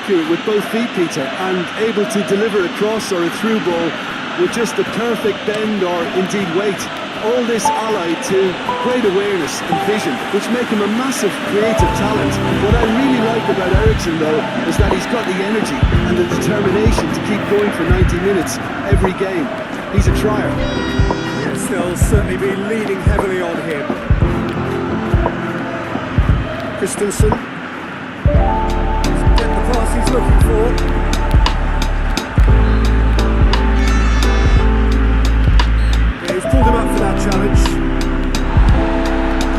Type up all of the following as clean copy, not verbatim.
With both feet, Peter, and able to deliver a cross or a through ball with just the perfect bend or indeed weight. All this allied to great awareness and vision, which make him a massive creative talent. What I really like about Eriksen, though, is that he's got the energy and the determination to keep going for 90 minutes every game. He's a trier. Yes, they'll certainly be leaning heavily on him. Christensen. Pass he's looking for. Yeah, he's pulled him up for that challenge.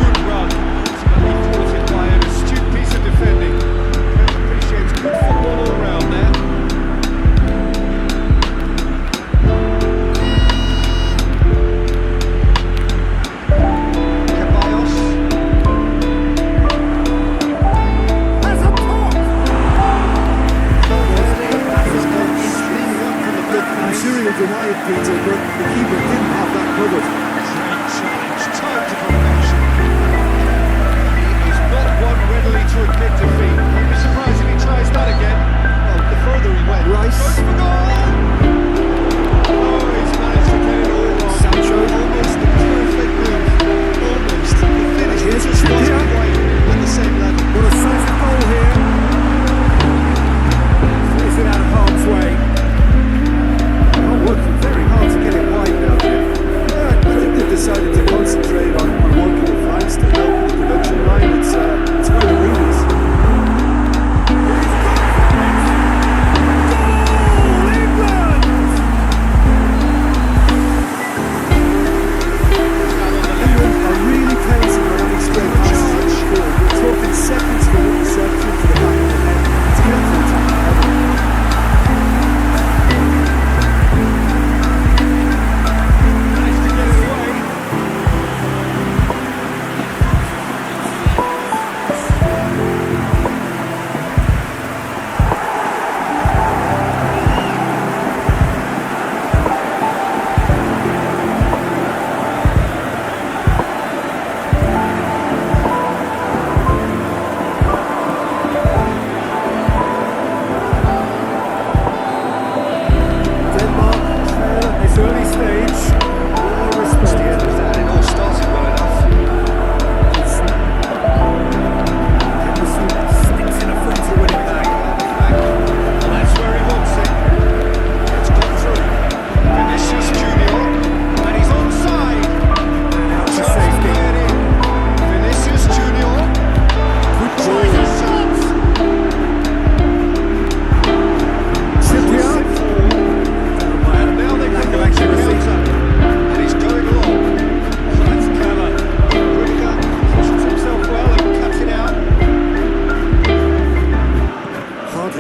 Good run, ultimately thwarted by an astute piece of defending. Appreciates good football all round there. Denied Peter, but the keeper didn't have that covered. Great challenge, time to perfection. He is not one readily to admit defeat. I'd be surprised if he tries that again. Well, the further he went. Rice. Goes for goal! Oh, he's managed to get it all wrong. Sancho. Almost the perfect move. Almost. The finish just wasn't quite at the same level. Got a sizable goal here. Plays it out of harm's way. Working very hard to get it wide now, Jim.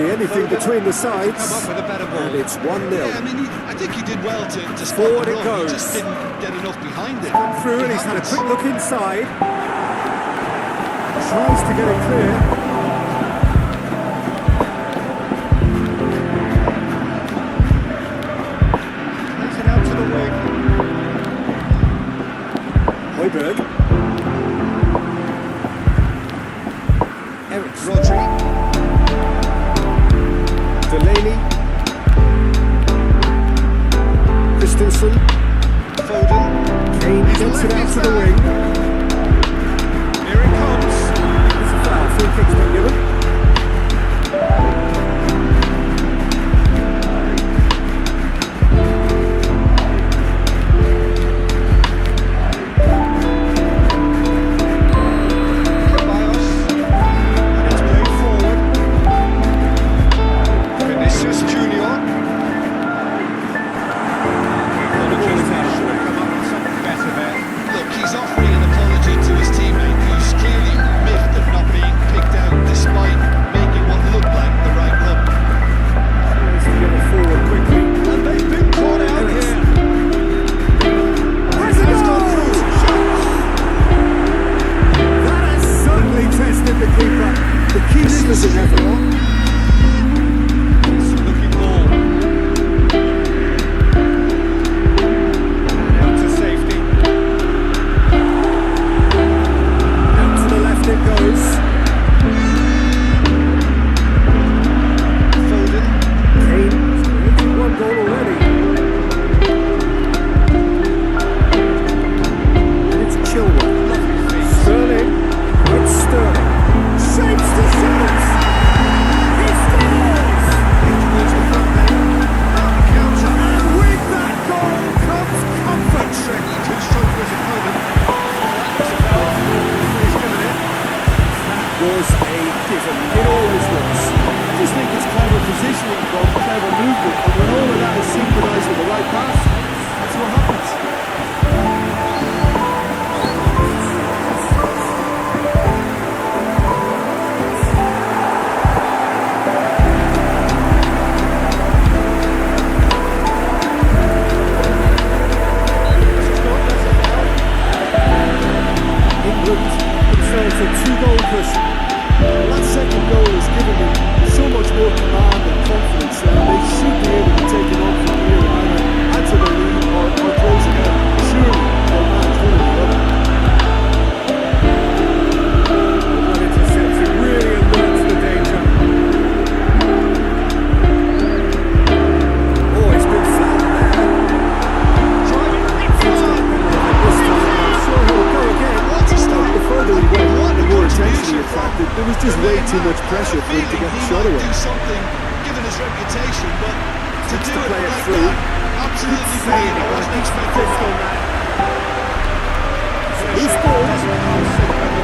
Hardly anything between the sides. Come up with a better ball. And it's 1-0. Yeah, I mean, I think he did well to spot Forward the it run. goes. He just didn't get enough behind it. Through, and he's had a quick look inside. Tries to get it clear. Plays it out to the wing. Højbjerg. Eric Rodri. Delaney. Christensen. Foden. Kane gets it out to the wing. Here it comes. It's a foul. Free kick's been given. Ceballos. And it's played forward. Vinicius Junior. Look, he's offering an apology to his teammate, who's clearly miffed of not being picked out despite making what looked like the right run. Tries to get it forward quickly. And they've been caught out here. Has it gone through? That has certainly tested the keeper. The keeper is inevitable. It's a looking ball. And out to safety. Out to the left it goes. Foden. Kane has created one goal already. And it's Chilwell. Sterling. It's Sterling. Shapes to shots. He scores! Towards the front there. Out the counter. And with that goal comes comfort. Certainly too strong for his opponent. That's a foul. He's given it. Was a given. It always was. I just think it's clever positioning from clever movement, and when all of that is synchronised with the right pass, that's what happens. England themselves a 2-goal cushion. That second goal has given them so much more command and confidence, and they should be able to take it on from here and either add to the lead or close it out. Surely they'll manage one or the other. Well intercepted, really alerts the danger. Oh, it's been flat there. Driving it This forward. time, I'm sure he'll go again. What a start. The further he went, What a the more attention contribution he attracted. There was just way too much pressure for him to get the shot away. Do something, given his reputation, but to Looks do to it play it like through. that, absolutely brilliant. I wasn't expecting that. Who scored?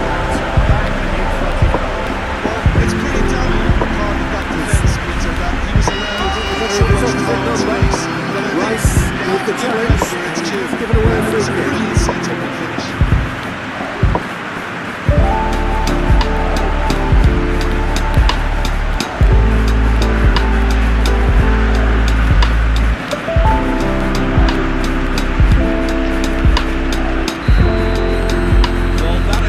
Well, it's pretty damning on the part of that defence, Peter, that he was allowed so much time and space. But I Rice think with the give challenge. credit where it's due. He's given away a free It's a kick. brilliant set-up and finish. Well, that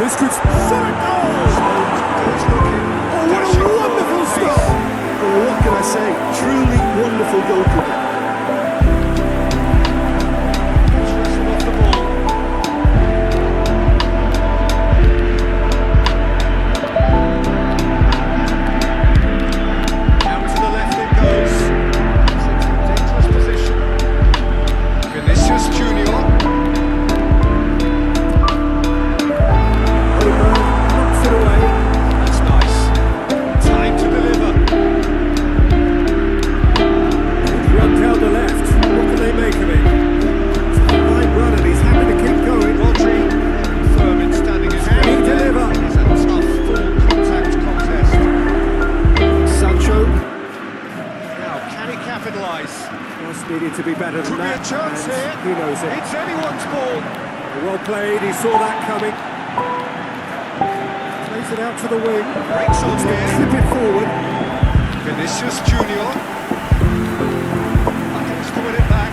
This could shot it goal! Oh, what a wonderful stop! Oh, what can I say? Truly wonderful goalkeeper. Off the ball. Out to the left it goes. It's into a dangerous position. Vinicius Junior. Knocks it away. That's nice. Time to deliver. Run down the left. What can they make of it? It's a fine run and he's happy to keep going. Rodri, firm in standing his Can he ground there. deliver? It is a tough full contact contest. Sancho. Now, can he capitalise? Just needed to be better than Could be a that. chance and here. He knows it. It's anyone's ball. Well played, he saw that coming. Plays it out to the wing. Breaks on here. Slip it forward. Vinicius Junior. Attempts to win it back.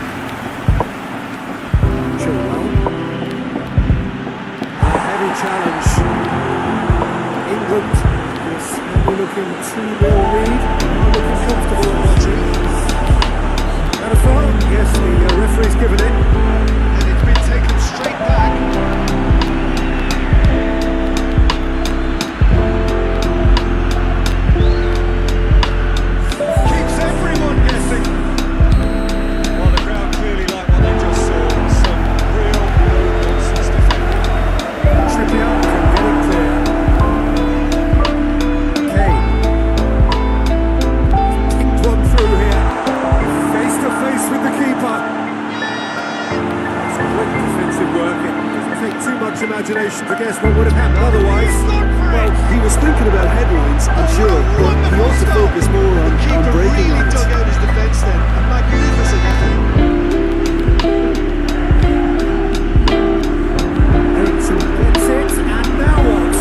Chilwell. A heavy challenge. England is maybe looking 2-0 lead. Are looking comfortable at Rodri. And a foul? Yes, the referee's given it. And it's been taken straight back. Keeps everyone guessing. Well, the crowd clearly like what they just saw. Some real nonsense defending. Trippier can get it clear. Kane. Kicked one through here. Face to face with the keeper. That's great defensive work. It doesn't take too much imagination to guess what would have happened otherwise. Well, he was thinking about headlines, I'm sure, but he ought to focus more on breaking Really lines. dug out his defence then. A magnificent effort. Ericsson gets it, and now what?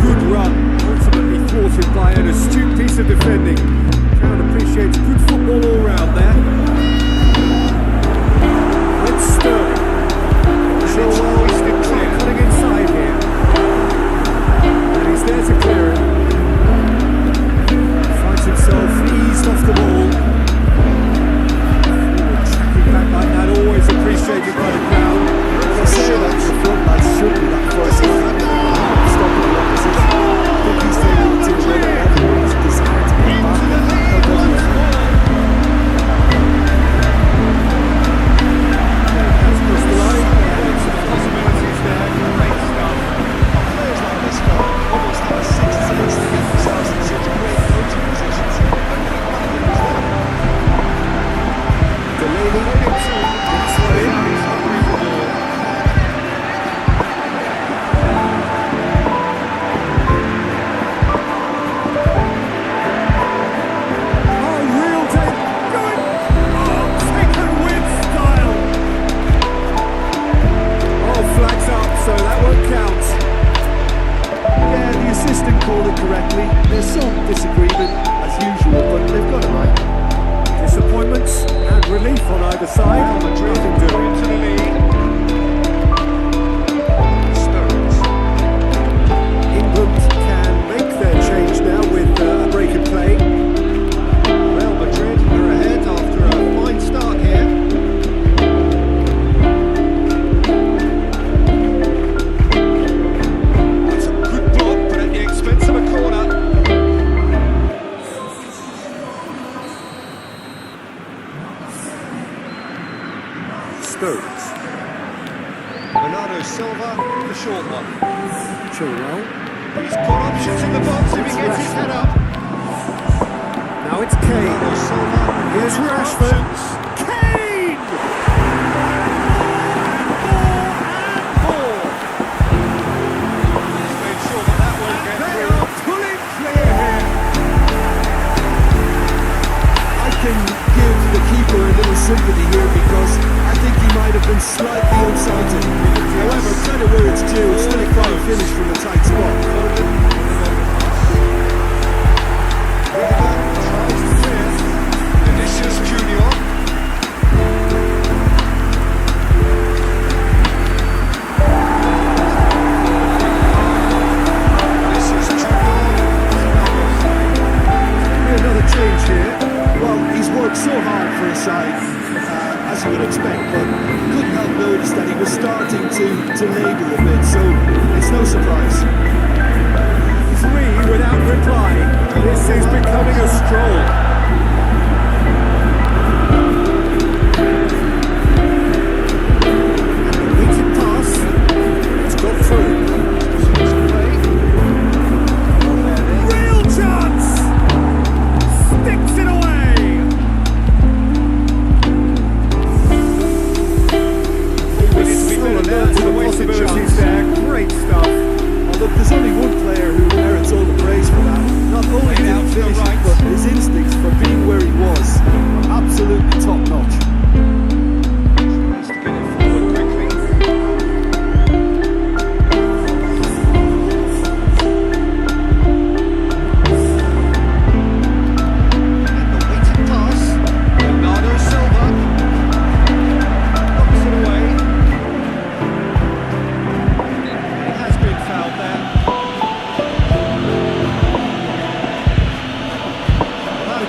Good run, ultimately thwarted by an astute piece of defending. Crowd appreciates good football all round there. Let's Sterling. Chilwell wasted clear, cutting inside here. And he's there to clear it. Finds himself eased off the ball. Tracking back like that, always appreciated by the crowd. I say that the front man should be that first line. Stopping the opposition. I think he's taking it to another level. He's hard to get back. How does he? That's crossed the line. Possibilities there. Great stuff. Players like this guy almost have a sixth sense to get themselves in such great coaching positions. Delaney gets one in. He's hungry for more. Oh, real take. Going. Oh, taken with style. Oh, flags up, so that won't count. Yeah, the assistant called it correctly. There's some disagreement, as usual, but they've got it right. Disappointments and relief on either side. Real Madrid Nothing doing. into the lead. Stones. England can make their change now with a break in play. Real Madrid are ahead after a fine start here. That's a good block, but at the expense of a corner. Stones. Bernardo Silva, the short one. Chilwell. He's got options in the box if he gets his head up. Now it's Kane. Bernardo Silva. Here's Rashford. Kane! More. He's made sure that won't get They through. are pulling clear here. I can give the keeper a little sympathy here because I think he might have been slightly unsighted. However, credit where it's due, it's still a fine finish from a tight spot. Tries to clear. Vinicius Junior. hard for his side, as you would expect, but couldn't help notice that he was starting to labour a bit, so it's no surprise. 3 without reply. This is becoming a stroll. There's only one player who merits all the praise for that. Not only did he finish it, but his instincts for being where he was are absolutely top notch. Tries to get it forward quickly. And the weighted pass. Bernardo Silva knocks it away. He has been fouled there.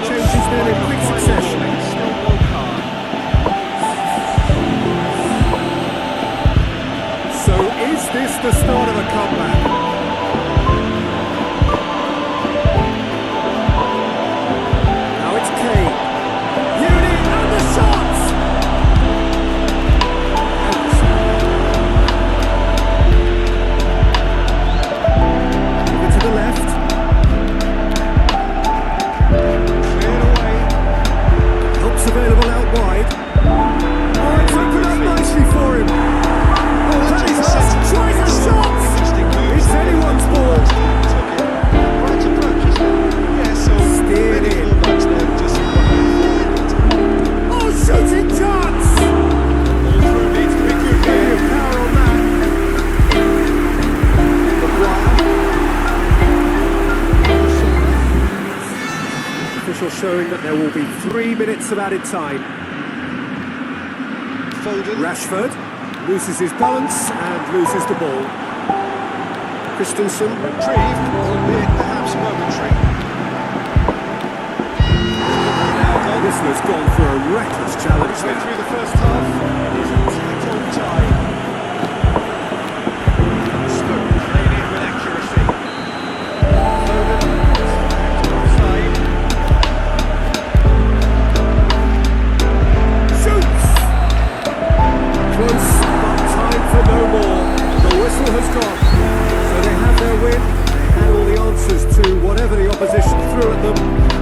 Changes there in quick succession. Still no card. So is this the start of a comeback? Now it's Kane. Uni and the shots! Over to the left. Available out wide. Oh, it's opened up nicely for him. Oh, that is tries a shot. It's anyone's ball. Right approach, isn't it? Yeah, so Steered in. fullbacks there just Oh, shooting chance. all through needs to be good Plenty of power on that. Official showing that there will be 3 minutes of added time. Foden. Rashford loses his balance and loses the ball. Christensen. Retrieved, albeit perhaps momentary. This has gone for a reckless challenge Went now. through the first half. It is a tight tie. Stoke played in with accuracy. Foden offside. Shoots! Close, but time for no more. The whistle has gone. So they have their win. They had all the answers to whatever the opposition threw at them.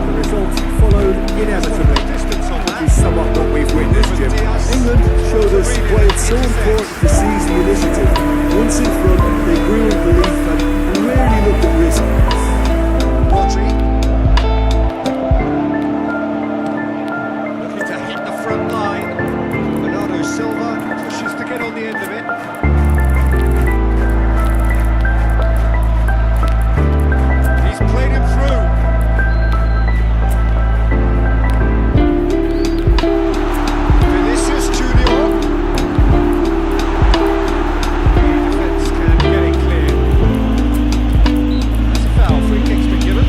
The result followed inevitably. Distance on We that. sum up what we've witnessed, Jim. England showed us why it's so important to seize the initiative. Once in front, they grew in belief and rarely looked at risk. Rodri. Looking to hit the front line. Bernardo Silva pushes to get on the end of it. He's played him through. Vinicius Junior. The defence can get it clear. That's a foul. Free kick's been given.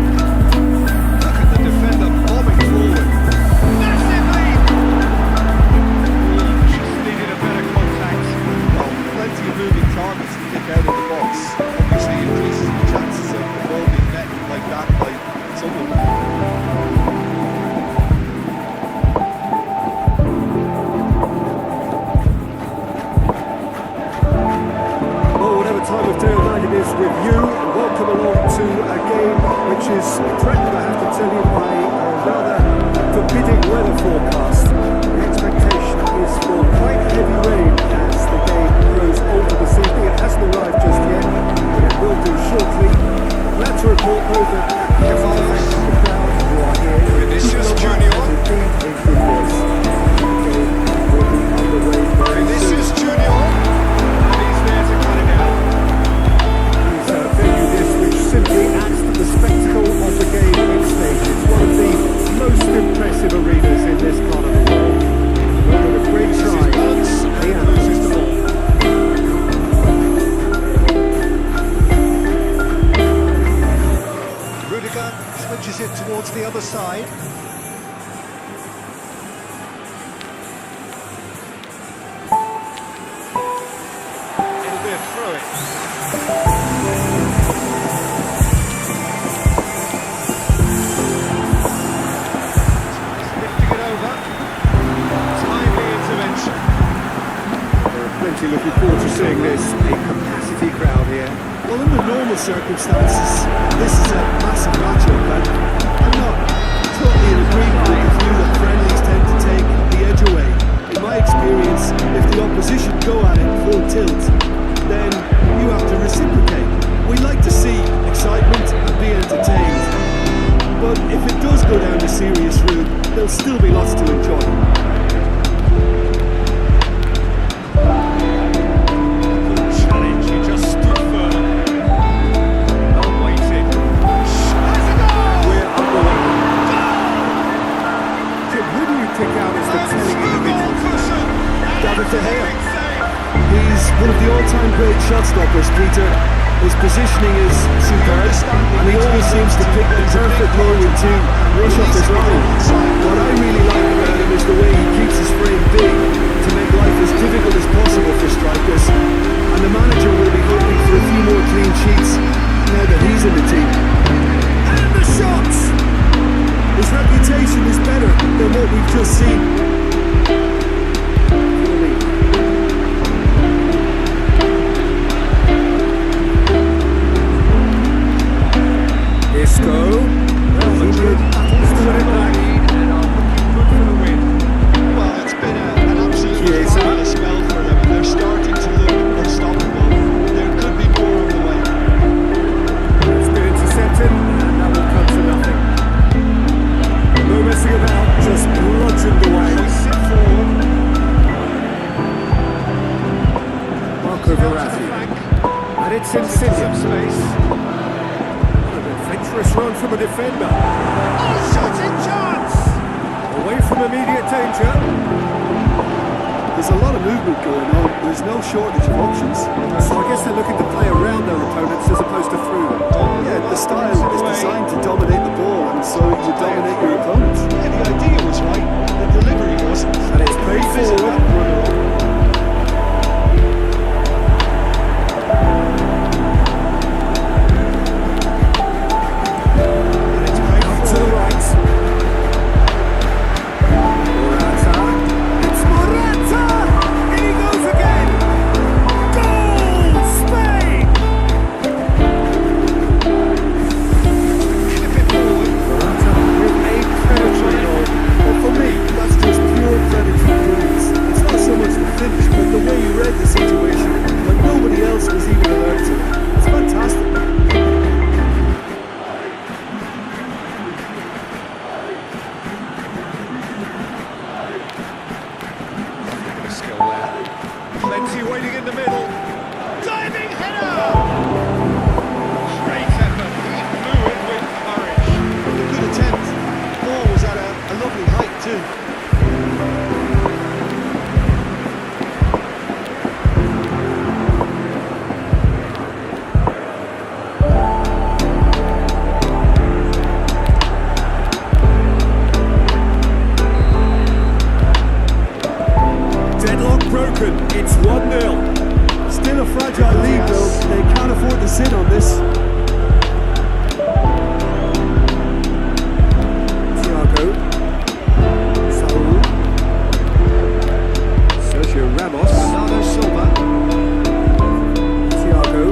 Look at the defender bombing forward. Massive lead! Just needed a better contact. Well, plenty of moving targets to kick out of the box. Obviously increases the chances of the ball being met like that by someone. Well, whatever time of day or night it is with you, welcome along to a game which is threatened, I have to tell you, by a rather forbidding weather forecast. The expectation is for quite heavy rain as the game grows older this evening. It hasn't arrived just yet, but it will do shortly. Glad to report though that the crowd who are here, Vinicius keeping on Junior. and indeed it. Lifting it over. Timely intervention. There are plenty looking forward to seeing this. A capacity crowd here. Well, in the normal circumstances, this is a massive matchup, and I'm not totally in agreement with the view that friendlies tend to take the edge away. In my experience, if the opposition go at it full tilt, then you have to reciprocate. We like to see excitement and be entertained, but if it does go down the serious route, there'll still be lots to enjoy. Challenge, he just stood firm. Not waiting. Has a goal! We're underway. Jim, who do you pick out as the telling individuals? David De Gea. He's one of the all-time great shot stoppers, Peter. His positioning is superb, and he always seems to pick the perfect moment to rush up his line. What I really like about him is the way he keeps his frame big to make life as difficult as possible for strikers. And the manager will be hoping for a few more clean sheets now that he's in the team. And the shots! His reputation is better than what we've just seen. Isco. Real Madrid battles to win it back. And are looking good for the win. Well, it's been an absolutely fabulous spell for them, and they're starting to look unstoppable. There could be more on the way. It's been intercepted, and that will come to nothing. No messing about, just bludgeoned away. Hoists it forward. Marco Verratti. And it's Insigne. Space. Adventurous run from a defender. Oh, shooting chance! Away from immediate danger. There's a lot of movement going on. There's no shortage of options. So I guess they're looking to play around their opponents as opposed to through them. Yeah, the style is designed to dominate the ball, and so you dominate your opponents. Yeah, the idea was right, the delivery wasn't. And it's played Revisit forward. that further on. And it's played Out to the forward. right. Morata. It's Morata! In he goes again! Goal! Spain! In a bit forward. Morata with a predatory goal. Well, for me, that's just pure predatory brilliance. It's not so much the finish, but the way he read the situation when nobody else was even alert to it. It's fantastic. Skill there. Plenty waiting in the middle. Diving header! Great effort. He blew it with courage. A good attempt. The ball was at a lovely height too. Deadlock broken. It's 1-0. Still a fragile league, though. They can't afford to sit on this. Thiago. Saul. Sergio Ramos. Bernardo Silva. Thiago.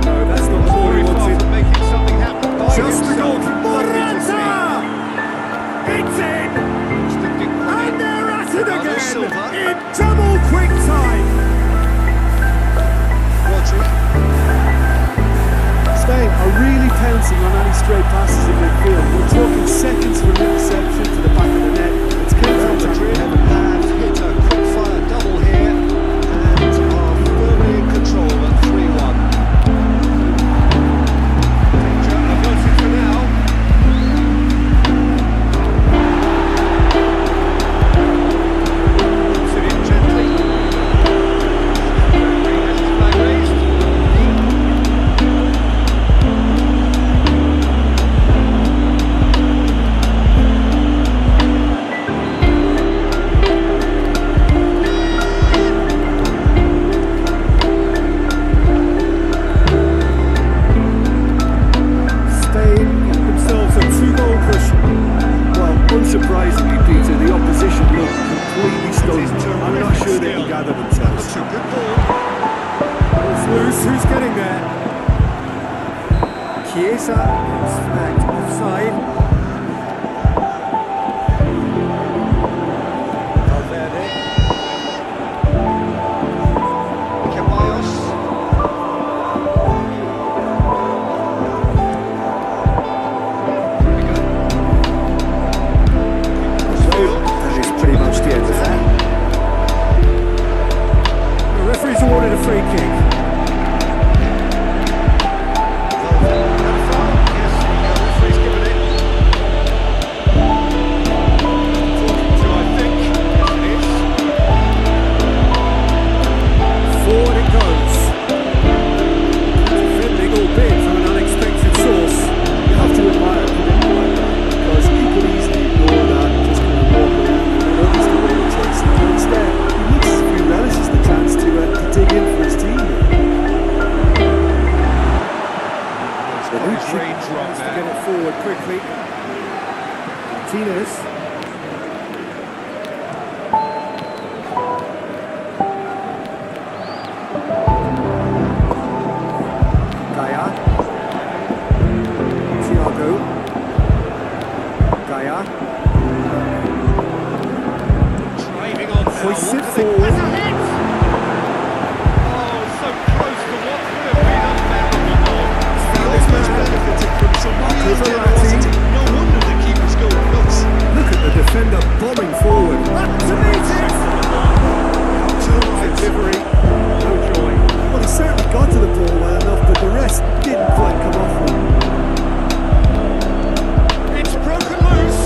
No, that's not the ball Very he far wanted. from making something happen by Just the himself. goal. Lovely to see. Morata! It's in! Stick And credit. they're at it Bernardo again! Silva. In double quick time! Rodri. Spain are really pouncing on any stray passes in midfield. We're talking seconds from interception to the back of the net. It's Real counter-attack Madrid heaven. have hit a quick-fire double here and are firmly in control at 3-1. Danger averted for now. Puts it in gently. Referee has his flag raised. Chiesa is flagged offside. Valverde. Ceballos. That is pretty much the end of that. The referee's awarded a free kick. Quickly, Martinez. Gaya. Thiago. Gaya. Driving on now. Hoists it What do they- forward. That's a hit! Oh, so close to what could have been unbearable goal. This match benefited from some real generosity. No wonder the keeper's going nuts. Look at the defender bombing forward. To meet it! Delivery. No joy. Well, he certainly got to the ball well enough, but the rest didn't quite come off him. It's broken loose.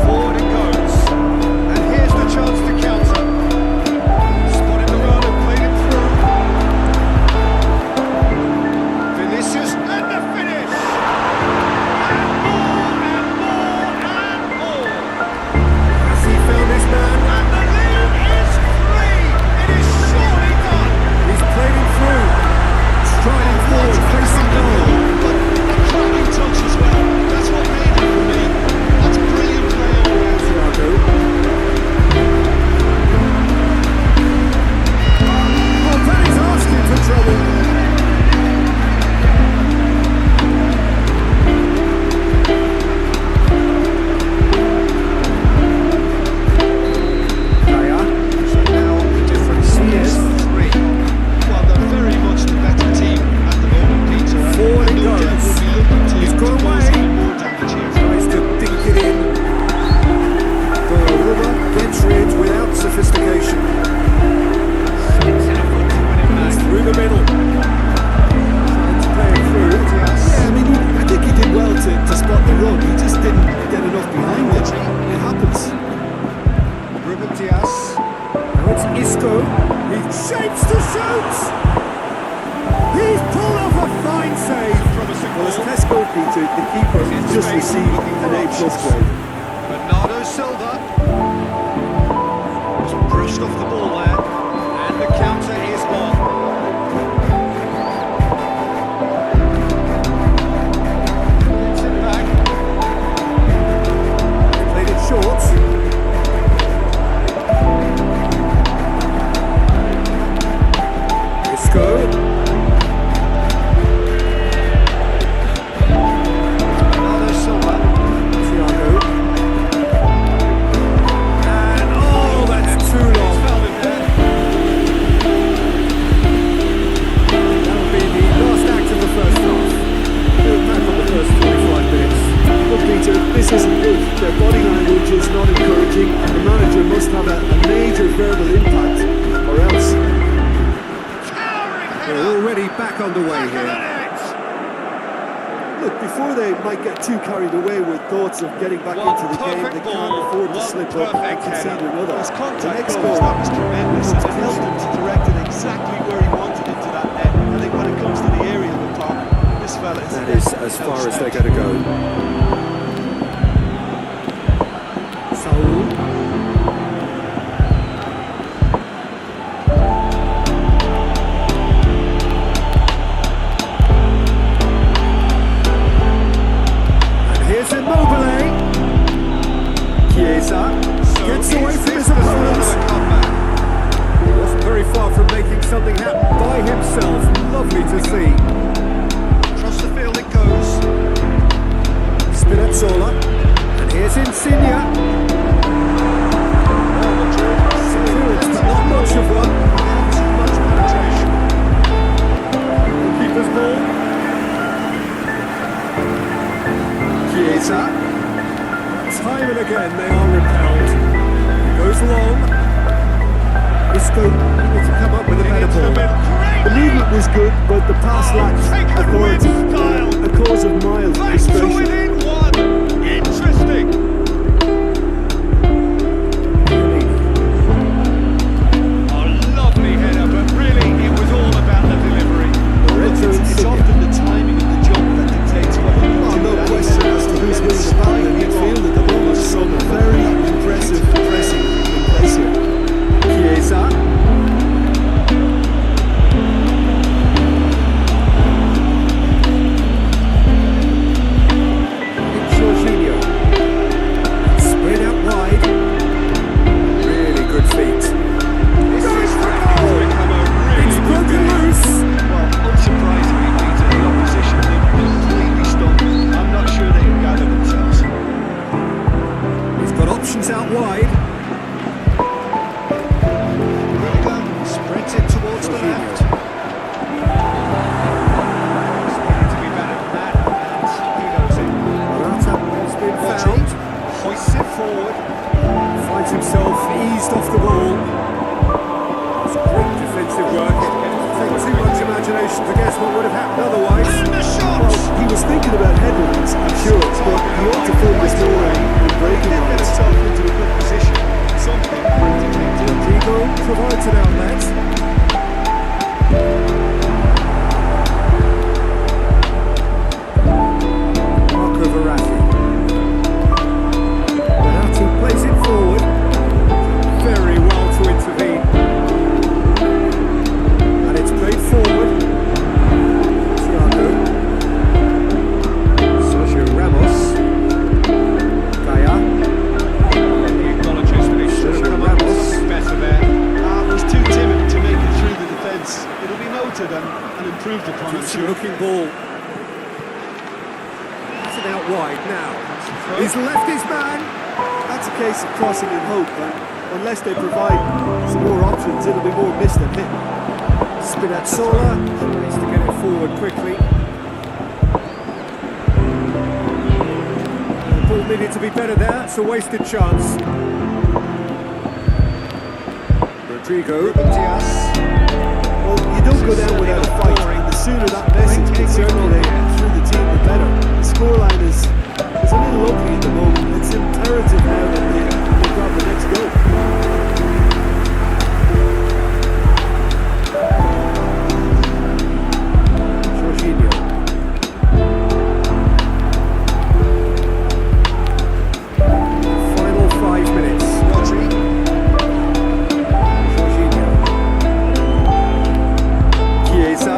Forward it goes. And here's the chance to counter. Spotted the run and played it through. Vinicius and the finish. And more. Has he found his man? And the lead is 3. It is surely done. He's played him through. Striding forward, facing goal. But a cracking touch as well. That's what made it for me. That's brilliant play all round. Thiago. Oh, Danny's asking for trouble. Gaya. So now the difference is 3. Well, they're very much the better team at the moment, Peter. And Forward it no doubt goes. we'll be looking to He's got cause away. even more damage here. Tries to dink it in. Donnarumma gets rid without sophistication. It's in a foot to win it back. Through the middle. Trying to play it through. Yeah, I mean, I think he did well to spot the run. He just didn't get enough behind it. It happens. Ruben Diaz. Now it's Isco. He shapes to shoot. He's pulled off a fine save. Promising Well, as ball. Tesco, Peter, the keeper just received an A+ grade. Bernardo Silva. Just brushed off the ball there. And the counter is on. Gets it back. Played it short. Isco. Bernardo Silva. Thiago. And oh, that's too long. Fouled him there. That'll be the last act of the first half. We'll back on the first 45 minutes. Look, Peter, this isn't good. Their body language is not encouraging, and the manager must have a major verbal impact, or else. Towering We're header. already back underway Back of the here. net. Look, before they might get too carried away with thoughts of getting back What into the game, perfect they can't ball, afford to what slip up and perfect concede header. another. His The contact next goals, goal, that was tremendous, and it helped him to direct it exactly where he wanted it to that net. I think when it comes to the aerial department, this fella is... That is as far as they're going to go. Saul. And here's Immobile. Chiesa gets away from his opponents. He wasn't very far from making something happen by himself. Lovely to Chiesa. Time and again they are repelled. Goes long. Isco able to come up with a better ball. The movement was good, but the pass lacked authority. A cause of mild frustration. within one. Interesting. A lovely header, but really it was all about the delivery. It's often the timing of the jump that dictates whether you do No that. question as to who's winning the battle in midfield at the moment. Some very impressive pressing in place here. Chiesa. Jorginho. Spread out wide. Really good feet. This is become a really It's good broken game. loose. Well, unsurprisingly, Peter, the opposition look completely stunned. I'm not sure they can gather themselves. He's got options out wide. Grapical spreads it towards the left. Needed to be better than that, and he knows it. Morata has been found. Hoists it forward. Finds himself eased off the ball. It's great defensive work. It takes too much imagination to guess what would have happened otherwise. And the shot! Well, he was thinking about headlines, I'm sure, but he ought to focus more on breaking Get lines. himself into a good position. Something practically did. Rodrigo provides an outlet. Marco Verratti. Verratti plays it forward. Very well to intervene. And it's played forward. Thiago. Sergio Ramos. Kaya. He acknowledges that he should have come up with something better there. Was too timid to make it through the defence. It'll be noted and improved upon, I'm Decent sure. looking ball. It's it out wide now. He's left his man. That's a case of crossing in hope, and unless they provide some more options, it'll be more missed than hit. Spinazzola needs to get it forward quickly. The ball needed to be better there. It's a wasted chance. Rodrigo. Diaz. Well, you don't go down without a fight, and the sooner that message can circulate through the team, the better. The scoreline is a little ugly at the moment. It's imperative now that they grab the next goal. Jorginho. Final 5 minutes. Rodri. Jorginho. Chiesa.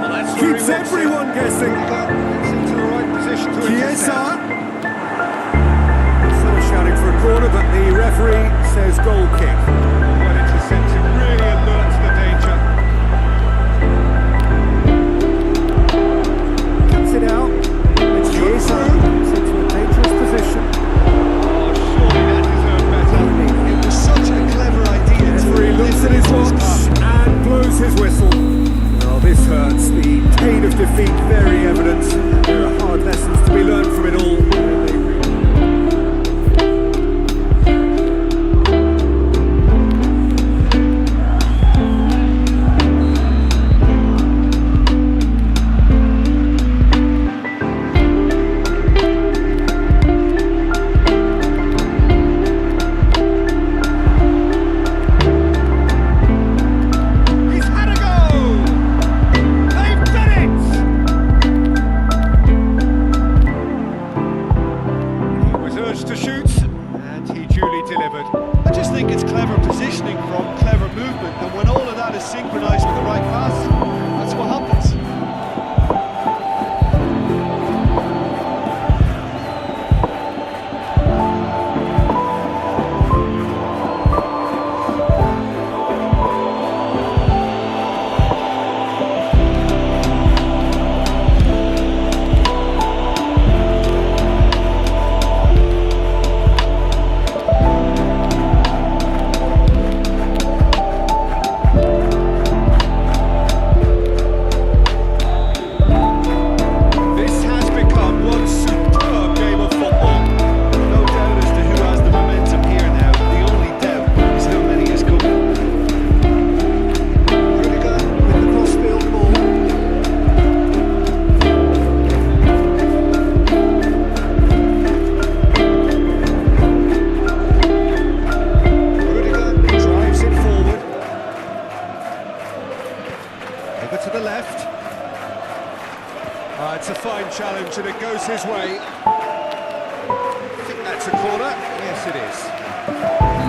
Well, that's where he Keeps wants it. everyone guessing. Gets into the and it goes his way. I think that's a corner. Yes, it is.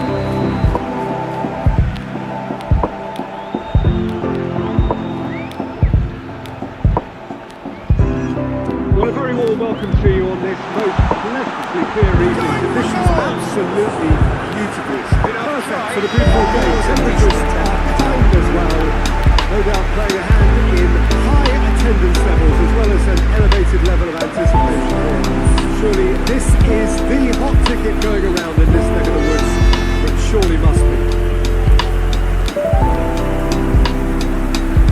Well, a very warm welcome to you on this most blessedly clear evening. Conditions absolutely beautiful. Perfect for the beautiful game. Temperatures are kind as well. No doubt playing a hand in high attendance levels as well as an elevated level of anticipation here. Surely this is the hot ticket going around in this neck of the woods. It surely must be.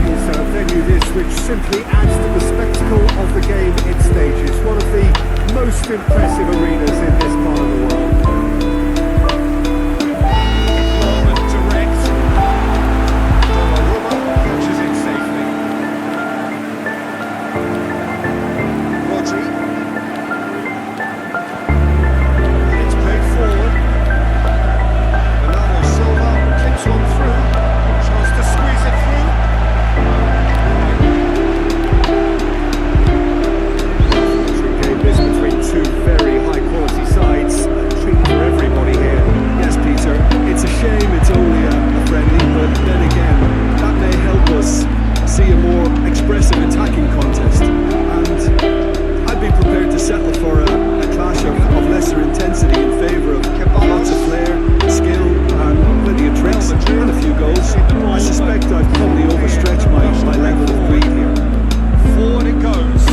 It's a venue this which simply adds to the spectacle of the game it stages. One of the most impressive arenas in this part of the world. Long and direct. Donnarumma catches it safely. Rodri. And it's played forward. Bernardo Silva clips one through. Chance to squeeze it through. This between two very high-quality sides, a treat for everybody here. Yes, Peter, it's a shame it's only a friendly, but then again, that may help us see a more expressive attacking contest. And I'd be prepared to settle for a clash of lesser intensity in favour of lots of flair, skill, and plenty of tricks, and a few goals. I suspect I've probably overstretched my level of greed here. Forward it goes.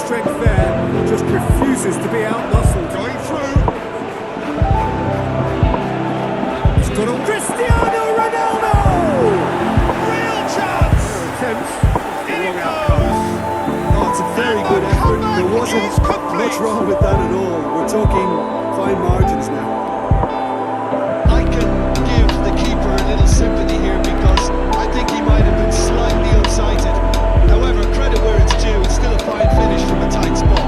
Strength there, just refuses to be out-muscled. Going through. He's got on Cristiano Ronaldo! Real chance! Attempts, In it wrong outcomes. Oh, it's a very good effort. There wasn't much wrong with that at all. We're talking fine margins now. I can give the keeper a little sympathy here because I think he might have been slightly unsighted. However, credit where it's due, it's still a fine finish from a tight spot.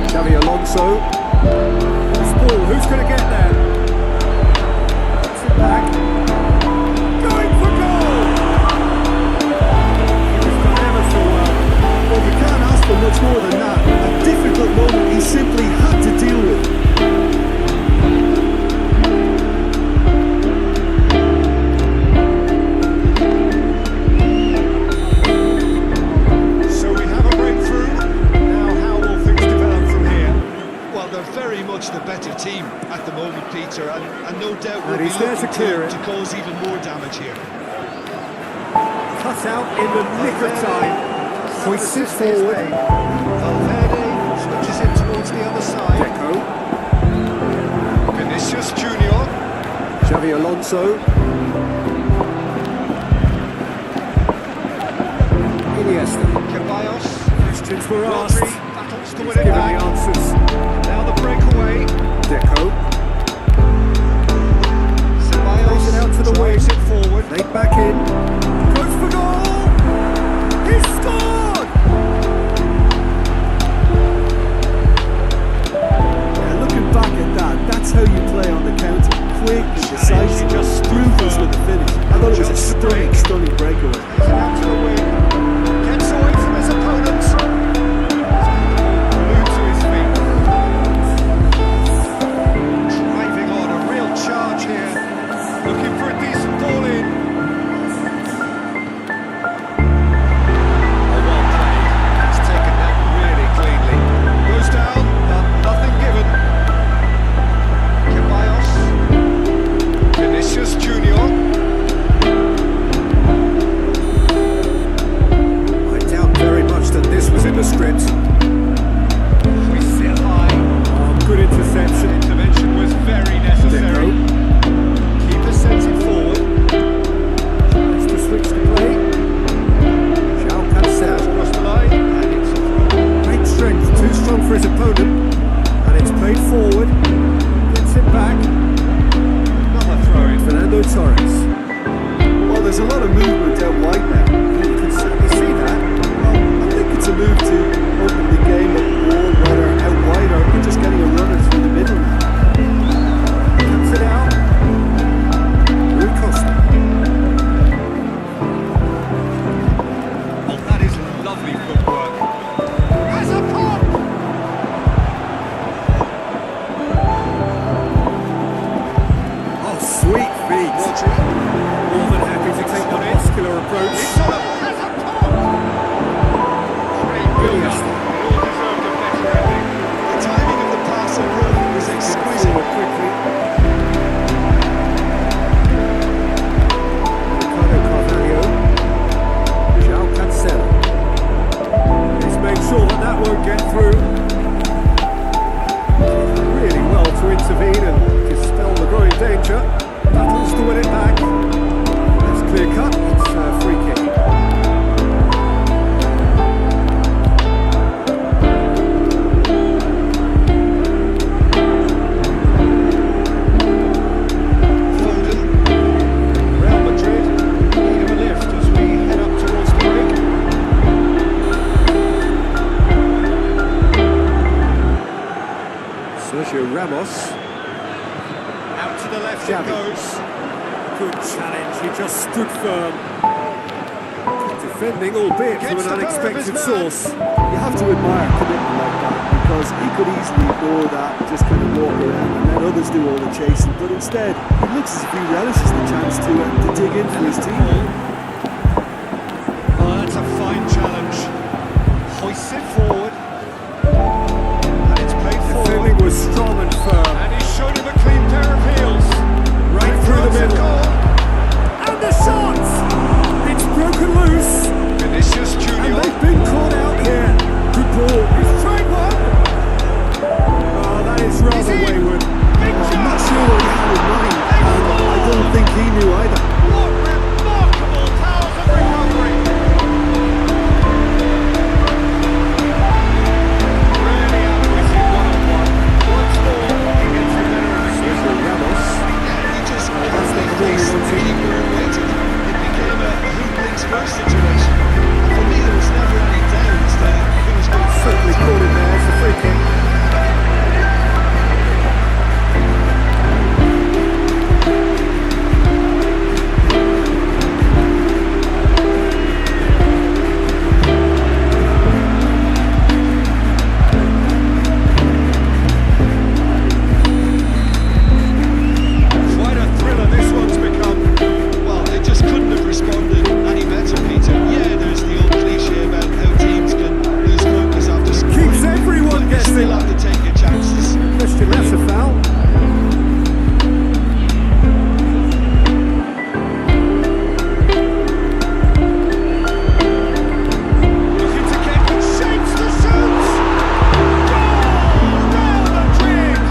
Xavi Alonso. This ball, who's going to get there? Puts it back. Going for goal! He's done ever so well. Well, we can't ask for much more than that. A difficult moment he simply had to deal with. So we have a breakthrough. Now how will things develop from here? Well, they're very much the better team at the moment, Peter, and no doubt will And be he's there looking to clear it. to cause even more damage here. Cut out in the nick of time. Hoists it forward. Valverde switches it towards the other side. Deco. Vinicius Junior. Xavi Alonso. Iniesta. Ceballos. Questions were asked. Rodri battles to He's win given it the back. answers. Now the breakaway. Deco. Ceballos Plays it out to the wing. drives it forward. Laid back in. Goes for goal! He scored! Yeah, looking back at that, that's how you play on the counter. Quick and decisive, just ruthless with the finish. I thought it was a stunning breakaway. Plays it out to the wing. Gets away from his opponents. Glued to his feet. Driving on, a real charge here. Looking for a decent ball in. Oh, well played. He's taken that really cleanly. Goes down, but nothing given. Ceballos. Vinicius Junior. lot of movement out wide now. You can certainly see that. Well, I think it's a move to open the game up more, whether out wide or just getting a runner through the middle now. Cuts it out. Rui Costa. Oh, that is lovely footwork. Has a pop! Oh, sweet feet. Rodri. More than happy to take the muscular approach. Has a pop! Great build-up. It all deserved a better ending. The timing of the pass and run was exquisite. Forward quickly. Ricardo Carvalho. João Cancelo. He's made sure that that won't get through. Really well to intervene and dispel the growing danger. Battles to win it back. That's clear cut. It's a free kick. Foden. Real Madrid need him a lift as we head up towards the break. Sergio Ramos. Out to the left Xavi. it goes. Good challenge. He just stood firm. Good defending, albeit from Gets an the better of unexpected his man. source. You have to admire commitment like that because he could easily ignore that and just kind of walk around and let others do all the chasing. But instead, it looks as if he relishes the chance to dig in for his team. Oh, that's a fine challenge. Hoists it forward. And it's played forward. Defending was strong and firm. And he's shown him a clean pair of heels. Right through the Throws a middle. goal. And the shot! It's broken loose. Vinicius And Junior. they've been caught out here. Good ball. He's tried one. Oh, that is rather in. wayward. I'm not sure what he had in mind, and I don't think he knew either. What remarkable powers of recovery. Really outwitted one-on-one. Once more, he gets the better of his Sergio Ramos. He just had the face of the keeper and waited. It became a who blinks first situation. And for me, there was never any doubt as to who was going to Certainly caught him there as a free kick. Quite a thriller this one's become. Well, they just couldn't have responded any better, Peter. Yeah, there's the old cliche about how teams can lose focus after scoring. Keeps everyone but you guessing. still have to take your chances. Question, that's a foul. Looking to get the shapes to shoot. Goal! Real Madrid.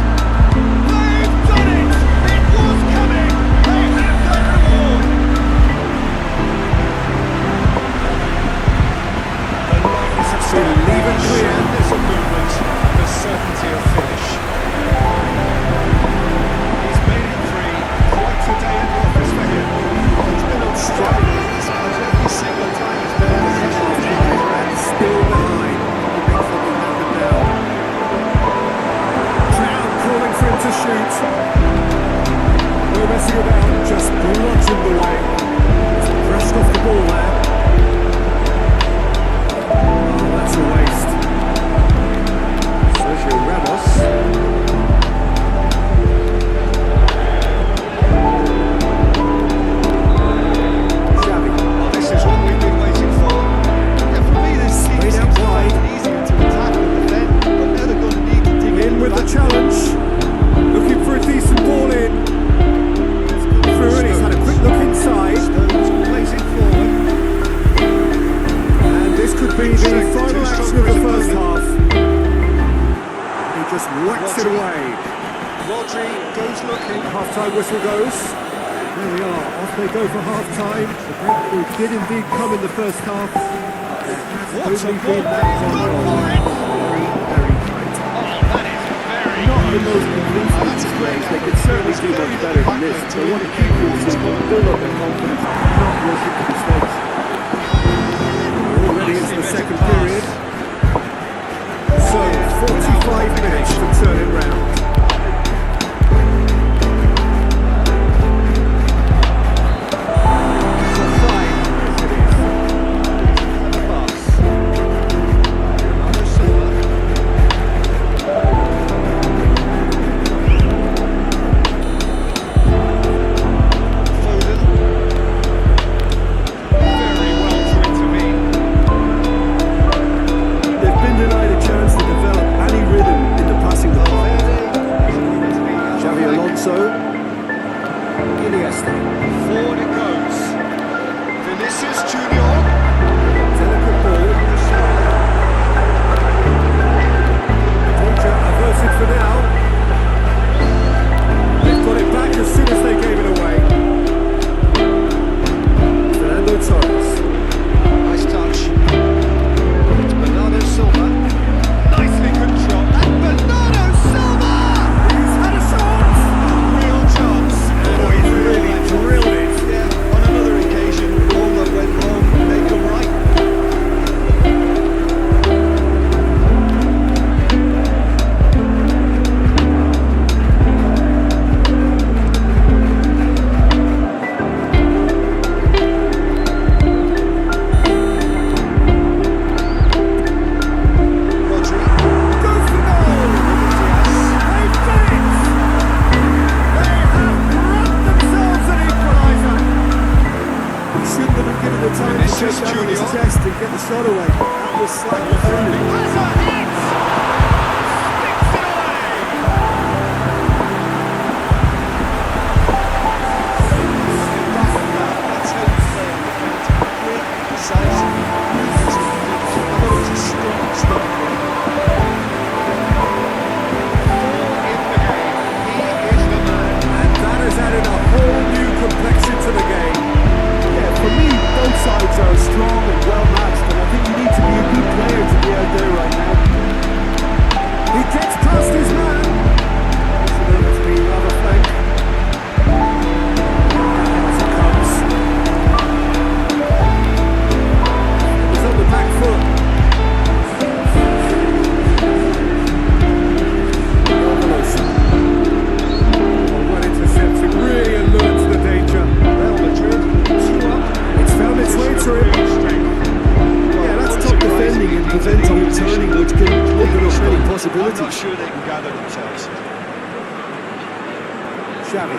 They've done it. It was coming. They have their reward. The lines have started Leaving clear. This a movement. The certainty of finish. He's made it three. Quite a day in the office for him. Well, it's been unstoppable. I suppose every single time he's been out of And still behind. He makes something happen now. Drown calling for him to shoot. No messing about, just bludgeoned away. He's brushed off the ball there. Oh, that's a waste. Sergio Ramos. Xavi. Oh, this is what we've been waiting for. Yeah, for me, this seems Laid out wide. easier to attack than defend, but now they're going to need to dig In with the back. challenge. Looking for a decent ball in. Through and he's had a quick look inside. Stones plays it forward. And this could be the final action of the first half. He just whacks it away. Rodri goes looking. Half-time whistle goes. There we are. Off they go for half-time. The breakthrough did indeed come in the first half. What's a Only goal? been that one goal. Very, very tight. Oh, that is very Not good. the most complete displays. They could certainly do much better than this. They want to keep things simple, build up their confidence, not rush into mistakes. Already into the second period. So, 45 minutes to turn it round. Forward it goes. Vinicius Junior. Delicate ball. Danger averted for now. They've got it back as soon as they gave it away. Fernando Torres. Nice touch. Bernardo Silva. Nicely controlled. And Bernardo Silva! He's had a shot! Real chance. Oh, he's really drilled it. Yeah, on another occasion, all that went wrong, they come right. Rodri. Goes for goal! They've done it! They have brought themselves an equaliser! He shouldn't have been given the time to Vinicius shake down his Junior. chest and get the shot away. That was slack defending. Has a hit! Sticks it away! That's how you play on the counter. Quick, decisive, easy to defend. I thought it was a strong start. In the game. He is the man. And that has added a whole new complexion to the game. Yeah, for me, both sides are strong and well matched, and I think you need to be a good player to be out there right now. He gets past his man. It's been rather flank. As it comes. He's on the back foot. Well intercepted, really alert to the danger. Real Madrid. 2-up. It's found its way to him. Yeah, that's top defending and preventing him turning, which can open up many I'm possibilities. not sure they can gather themselves. Xavi.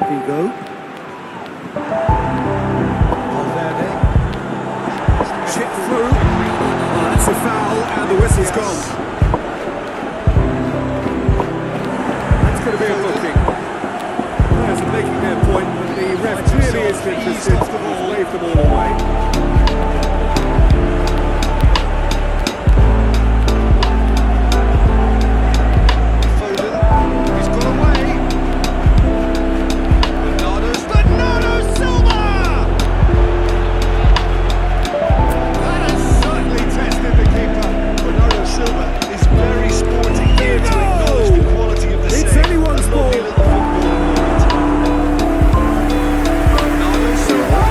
Figo. Valverde. Chip through. Oh, that's a foul, and the whistle's gone. That's going to be a booking. Players are making their point, but the ref clearly is interested. He's waved the ball away. Foden. He's got away. Bernardo Silva! That has certainly tested the keeper. Bernardo Silva is very sporting here to acknowledge the quality of the It's save. anyone's A ball. lovely little footballing moment. Bernardo Silva.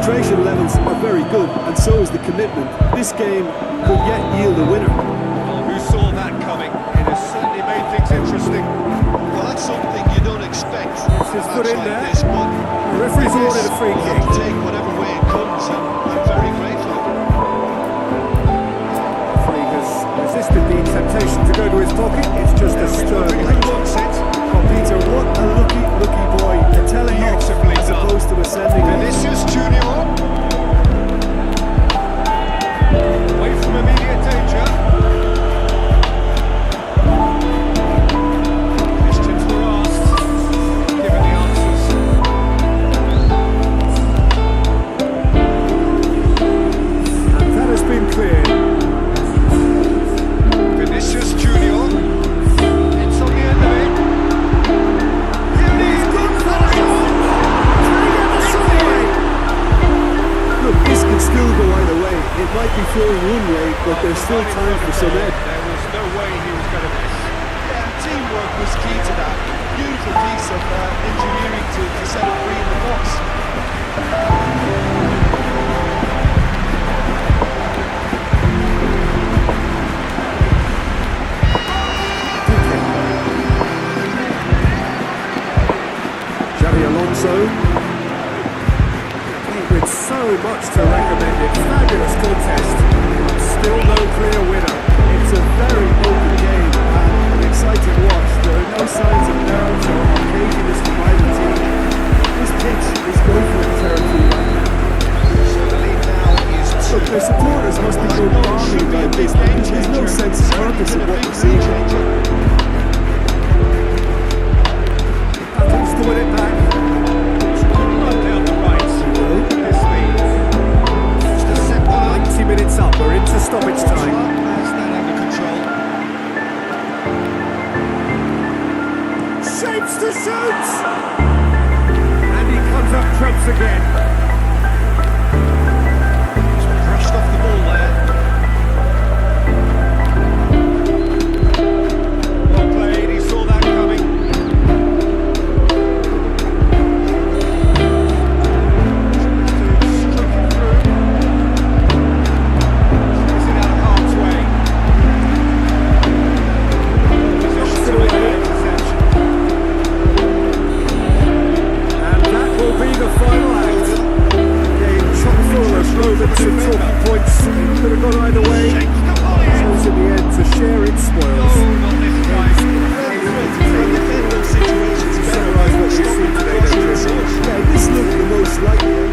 concentration levels are very good, and so is the commitment. This game could yet yield a winner. Oh, who saw that coming? It has certainly made things interesting. Well, that's something you don't expect Gets his from a foot match in like there. this, but The referee's I guess ordered a free you kick. have to take whatever way it comes, and I'm very grateful. Referee has resisted the temptation to go to his pocket. It's just a stern Who late. wants it? Oh, Peter, what a lucky boy. A telling off Beautifully as done. opposed to a sending off. Vinicius Junior. Away from immediate danger. Questions were asked, given the answers. And that has been cleared. Vinicius Junior. It's on the end of it. Here it is. Look, this could still go either way. It might be flowing one way, but there's still time for some ed. There was no way he was going to miss. Yeah, teamwork was key to that. Beautiful piece of engineering to set it free in the box. Xavi Alonso. With so much to recommend it. Fabulous contest. But still no clear winner. It's a very open game and an exciting watch. There are no signs of nerves or occasionalness from either team. This pitch is going for the territory right now. So the lead now is Look, their supporters must be going balmy about this because there's no sense of purpose in what we're seeing. Happens to win it back. run down the right. This lead. Just a setback. 90 minutes up. We're into stoppage time. Has that under control. Shapes to shoot! And he comes up trumps again. Brushed off the ball there. Well played, he saw that coming. Stroking through. Is it out of harm's way? Position to make an interception. And that will be the final act. Game chock full of moments and talking points. It could have gone either way. Shakes the volley. Chose in the end to share its spoils. No, not this time. Defend those situations To better. summarise what we've seen today, then, Jim. Yeah, this looked the most likely.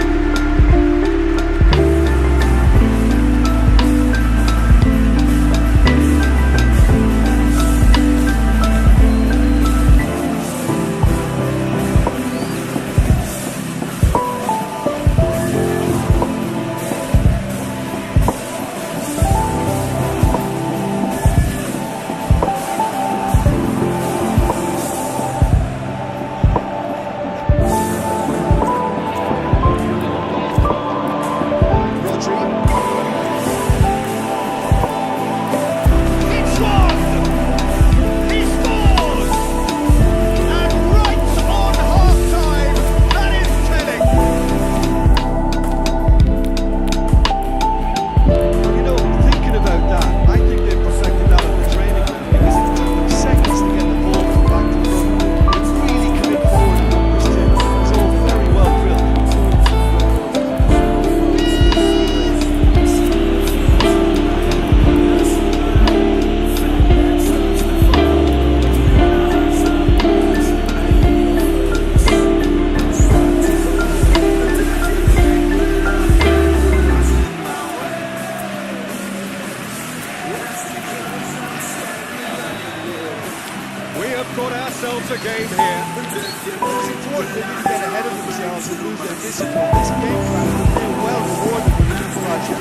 Got ourselves a game here. It's important they didn't get ahead of themselves and lose their discipline. This game plan, they're well rewarded with an equaliser.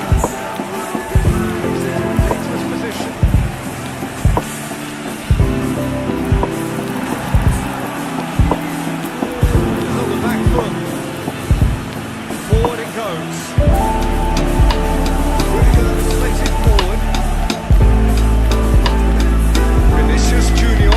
Dangerous position. He's on the back foot. Forward it goes. Plays it forward. Vinicius Junior.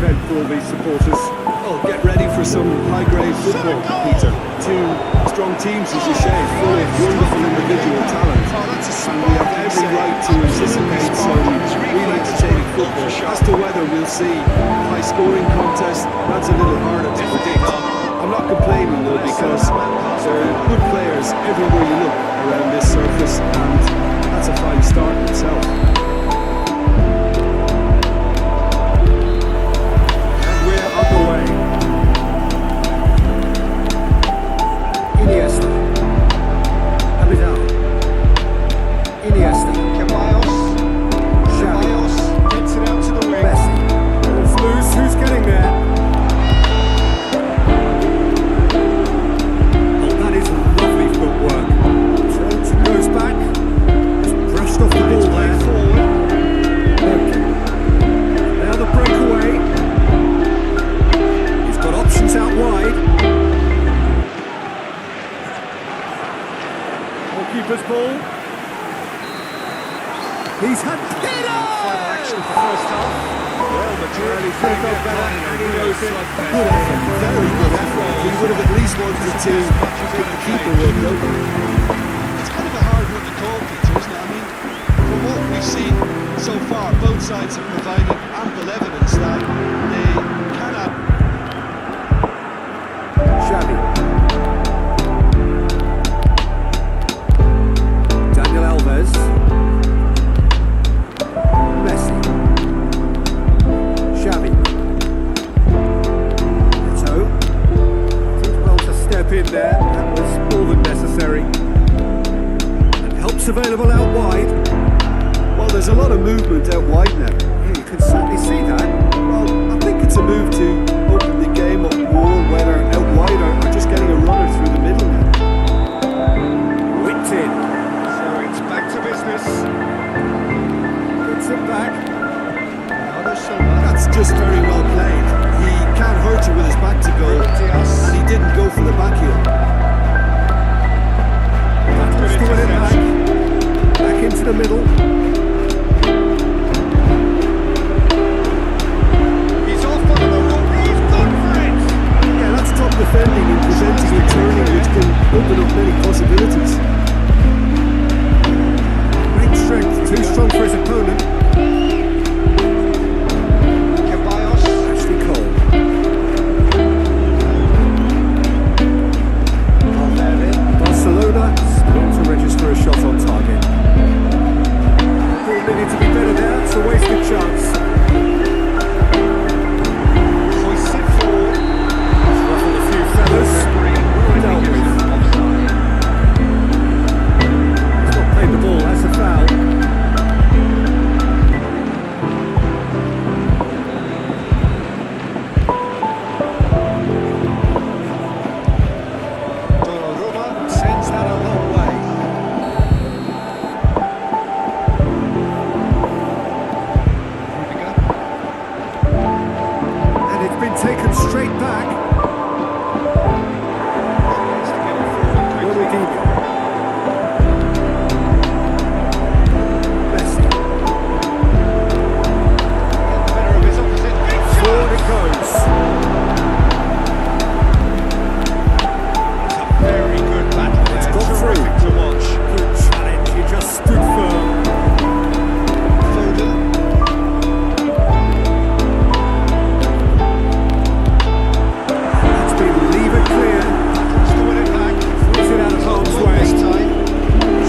event for all these supporters. Oh, get ready for some high-grade football, Peter. Two strong teams, as you say, full of wonderful individual talent. And we have every right to anticipate some really entertaining football. As to whether we'll see a high-scoring contest, that's a little harder to predict. I'm not complaining though, because there are good players everywhere you look around this surface, and that's a fine start in itself. And we're underway. Iniesta. Abidal. Iniesta. Xavi. Gets it out to the wing. Messi. Ball's loose. Who's getting there? Oh, that is lovely footwork. Turns and goes back. Just brushed off the ball there. Okay. Now the breakaway. He's got options out wide. Goalkeeper's ball. He's had Final action for first half. Real Madrid. He could have done better, and he knows it. Good effort, very good effort. He would have at least wanted to make the keeper work over. It's kind of a hard one to call, Peter, isn't it? I mean, from what we've seen so far, both sides have provided ample evidence that they cannot. Xavi. Daniel Alves. Messi. Xavi. Eto'o. Did well to step in there. That was more than necessary. And help's available out wide. Well, there's a lot of movement out wide now. Yeah, you can certainly see that. Well, I think it's a move to open the game up more, whether out wide or just getting a runner through the middle now. Whipped in. So it's back to business. Gets it back. That's just very well played. He can't hurt you with his back to goal, and he didn't go for the back heel. Battles to win it back. Back into the middle. He's off on the run. He's gone for it. Yeah, that's top defending and presenting and turning, which can open up many possibilities. Great strength. Too strong for his opponent. Ashley Cole. Barcelona still to register a shot on target. Ball needed to be better there. It's a wasted chance. Hoists it forward. He's ruffled a few feathers. Well dealt with. He's not played the ball. That's a foul. Donnarumma sends that a long way. Rudiger. And it's been taken straight back. Tries to get it forward quickly. Rodriguez. Messi. Get the better of his opposite. Big Forward it shot. goes. It's a very good battle there. It's gone through. Terrific to watch. Good challenge. He just stood firm. Foden. That's been lever clear. Battles to win it back. Throws it out of harm's This way. time.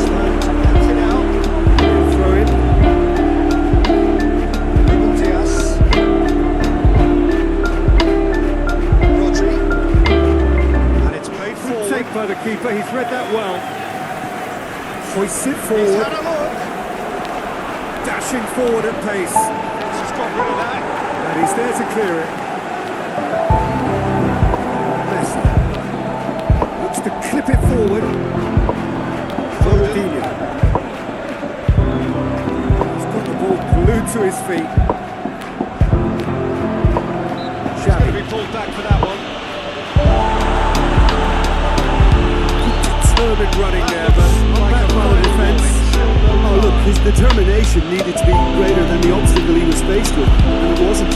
Slow to cut it out. Throw it. Ruben Diaz. Rodri. And it's played Good forward. take by the keeper. He's read that well. Hoists it He's forward. had a look. Dashing forward at pace. He's got rid of that. And he's there to clear it. Messi. Looks to clip it forward. Foden. He's got the ball glued to his feet. He's going to Xavi. be pulled back for that one. Determined running there, but not back by the defence. Oh, look, his determination needed to be greater than the obstacle he was faced with, and it wasn't.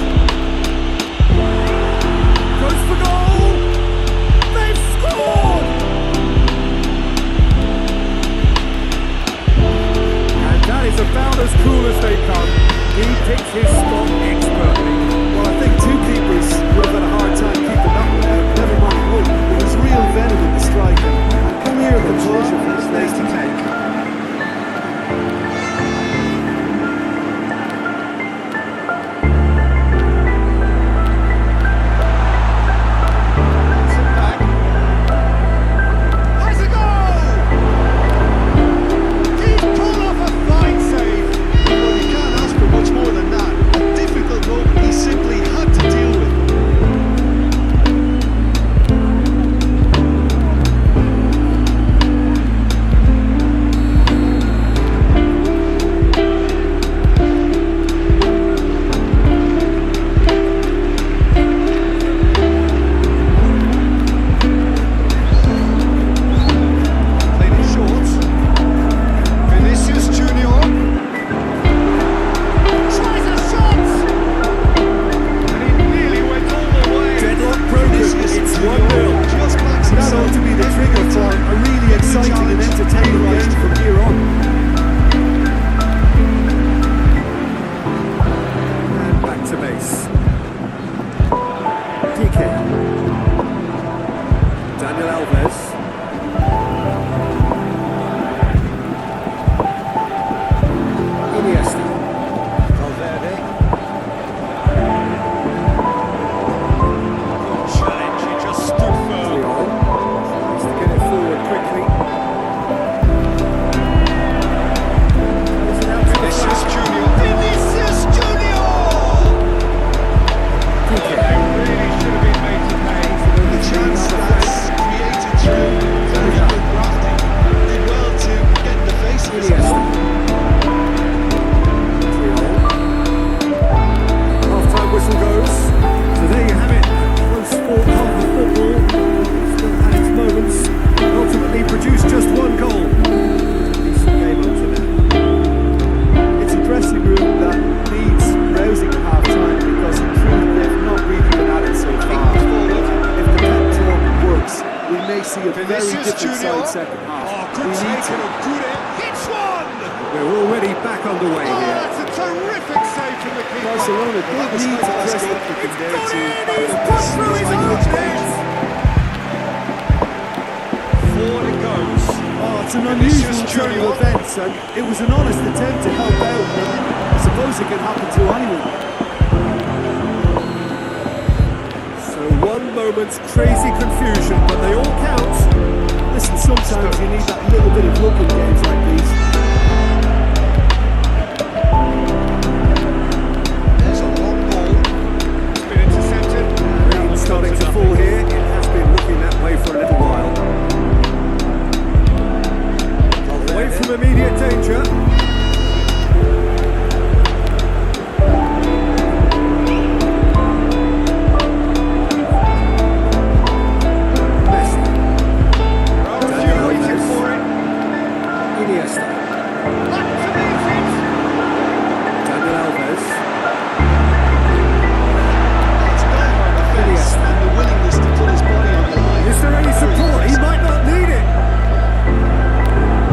see a very Vinicius different Junior. side second half. Oh, We good need take to. and a good hits one! We're already back underway Oh, here. that's a terrific save from the keeper. Barcelona That don't was need to high-class press up goalkeeping from there there to to back back up up Put this through his right own edge. net. Forward it goes. Oh, it's an Vinicius unusual turn Junior. of events, and it was an honest attempt to help out. And I suppose it can happen to anyone. So one moment's crazy confusion, but they all count. Listen, sometimes you need that little bit of luck in games like these. There's a long ball. It's been intercepted. Rain starting to fall here. It has been looking that way for a little while. Away from immediate danger. Messi. There are a few waiting for it. Iniesta. Back to meet it. Daniel Alves. It's goal defence and the willingness to put his body on the line. Is there any support? He might not need it.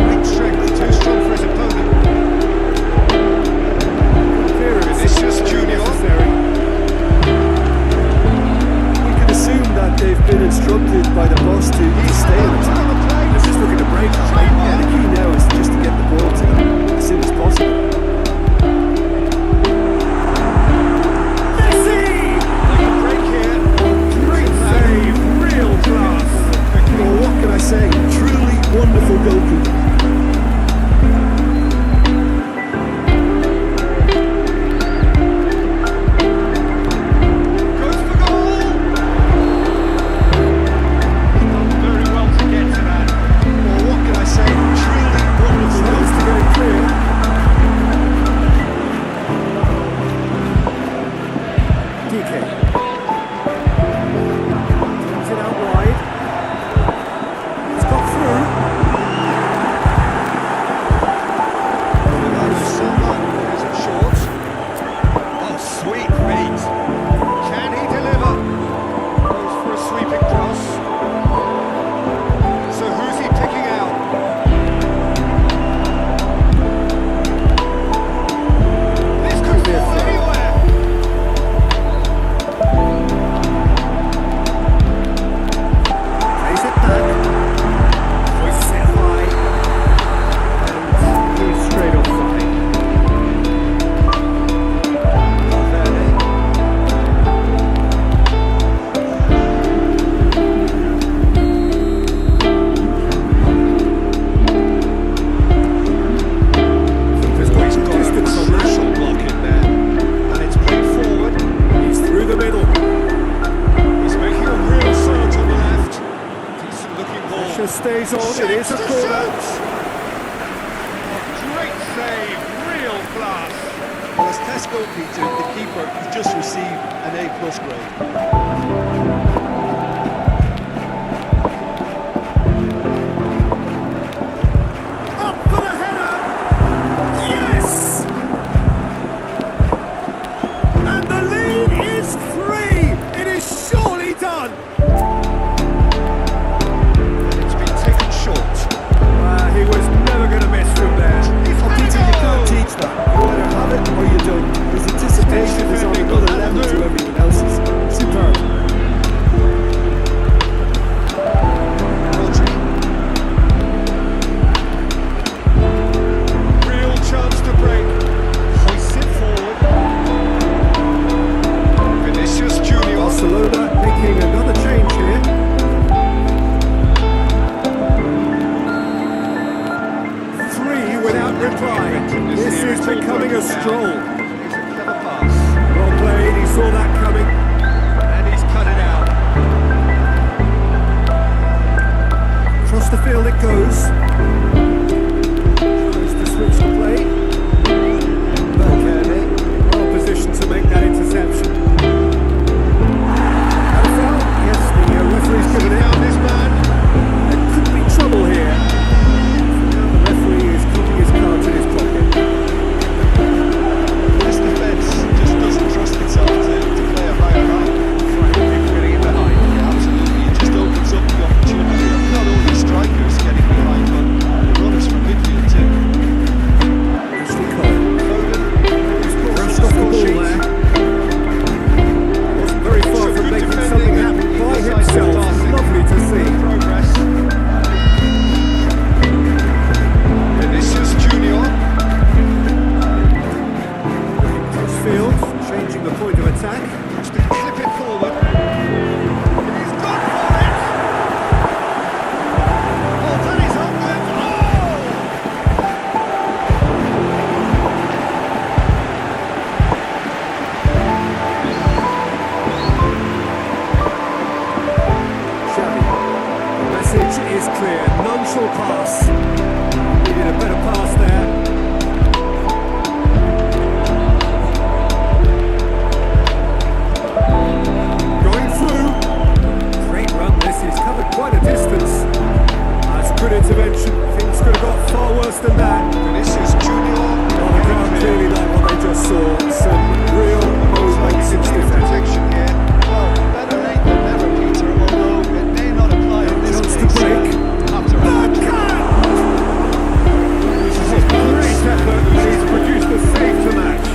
Great strength, too strong for his opponent. Vinicius Junior. You can assume that they've been instructed by the boss to stay on attack. On the plate. They're just looking to break. Yeah, the key now is just to get the ball to them as soon as possible. Messi! Like a break here. Great save. Real class. Well, what can I say? Truly wonderful goalkeeping. Goes for goal. Done very well to get to that. Well, what can I say? Truly wonderful Close to goalkeeping. getting clear. DK. Turns it out wide. It's got through. Bernardo Silva is it short. Oh, sweet feet. Can he deliver? Goes for a sweeping cross. So who's he picking out? This could fall anywhere. Plays it back. Hoists it high. And he's straight offside. Valverde. Keeper's got some distance on that. Crucial block in there. And it's played forward. He's through the middle. He's making a real surge on the left. Decent looking ball. Pressure stays on. It is a Shapes to corner. shoot. Great save. Real class. Well, as test goalkeeper, the keeper has just received an A+ grade. Up for the header. Yes! And the lead is 3. It is surely done. It's been taken short. He was never going to miss from there. He's Oh, had Peter, a you can't goal. teach that. You either have it or you don't. His anticipation is on another level to everyone else's. Superb. crucial pass. Needed a better pass there. Going through. Great run this. He's covered quite a distance. That's good intervention. Things could have got far worse than that. Vinicius Junior. Well, the crowd clearly like what they just saw. Some real moments in defence. Protection here. Well, better late than never, Peter, although it may not apply in this Chance to case. break. After all. This is a great effort. He's produced a save to match.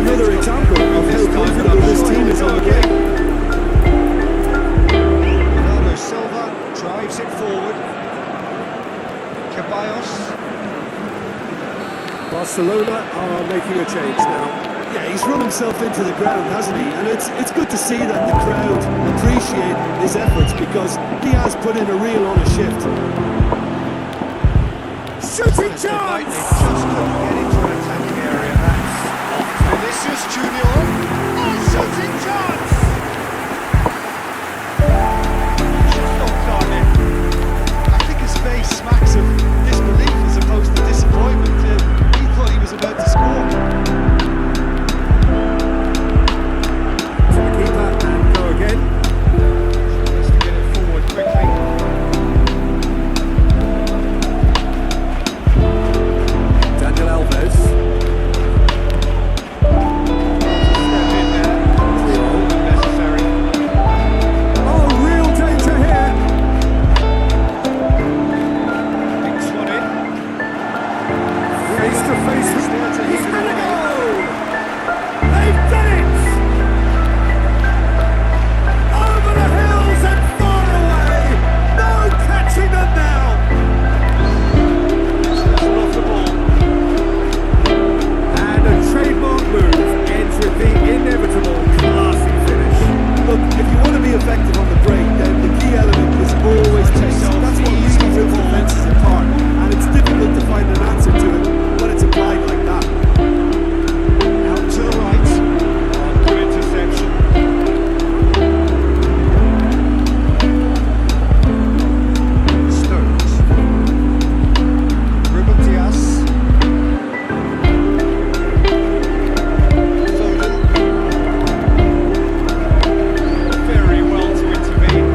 Another example of how comfortable this team is on the game. Bernardo Silva drives it forward. Ceballos. Barcelona are making a change now. Yeah, he's run himself into the ground, hasn't he? And it's good to see that the crowd appreciate his efforts because he has put in a real honest shift. Shooting They chance! just couldn't get into an attacking area. That's Vinicius Junior. Shooting chance! Just not Cardiff. I think his face smacks of disbelief as opposed to disappointment. He thought he was about to score. To the keeper and go again. Just to get it forward quickly. Daniel Alves. Step in there. Unnecessary. Oh, real danger here. Picks one in. Face to face with Still to He's hit gonna away. go! They've done it! Over the hills and far away! No catching them now! Off the ball. And a trademark move ends with the inevitable classy finish. Look, if you want to be effective on the break, then the key element is always pace. That's what really rips defences apart, and it's difficult to find an answer to it when it's applied like that. Out to the right. Good interception. Stones. Ruben Diaz. Foden. Very well to intervene.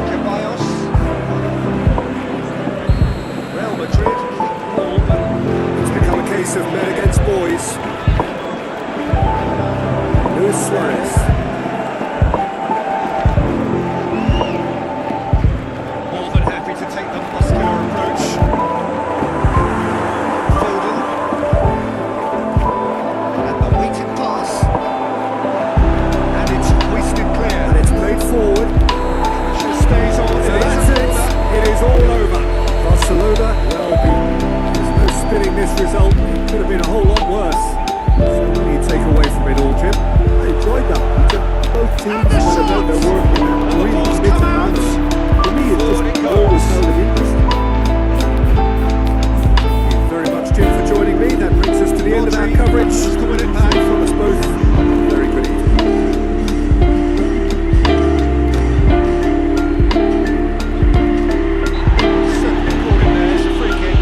Ceballos. Real Madrid keep the ball, but It's become a case of men against boys. Luis Suarez. more than happy to take the muscular approach. Foden. And the weighted pass. And it's hoisted clear. And it's played forward. Pressure stays on. So It is that's a it. corner. It is all over. Barcelona will be. There's no spinning this result. It could have been a whole lot worse. So what do you take away from it all, Jim? I enjoyed that, Peter. Both teams went about their work in a really committed manner. For me, it just always held an interest. Thank you very much, Jim, for joining me. That brings us to the end of our coverage. Just to win it back. From us both, very good evening. Certainly caught him there. It's a free kick.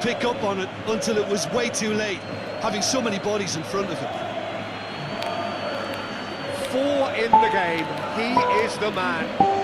pick up on it until it was way too late, having so many bodies in front of him. 4 in the game. He is the man.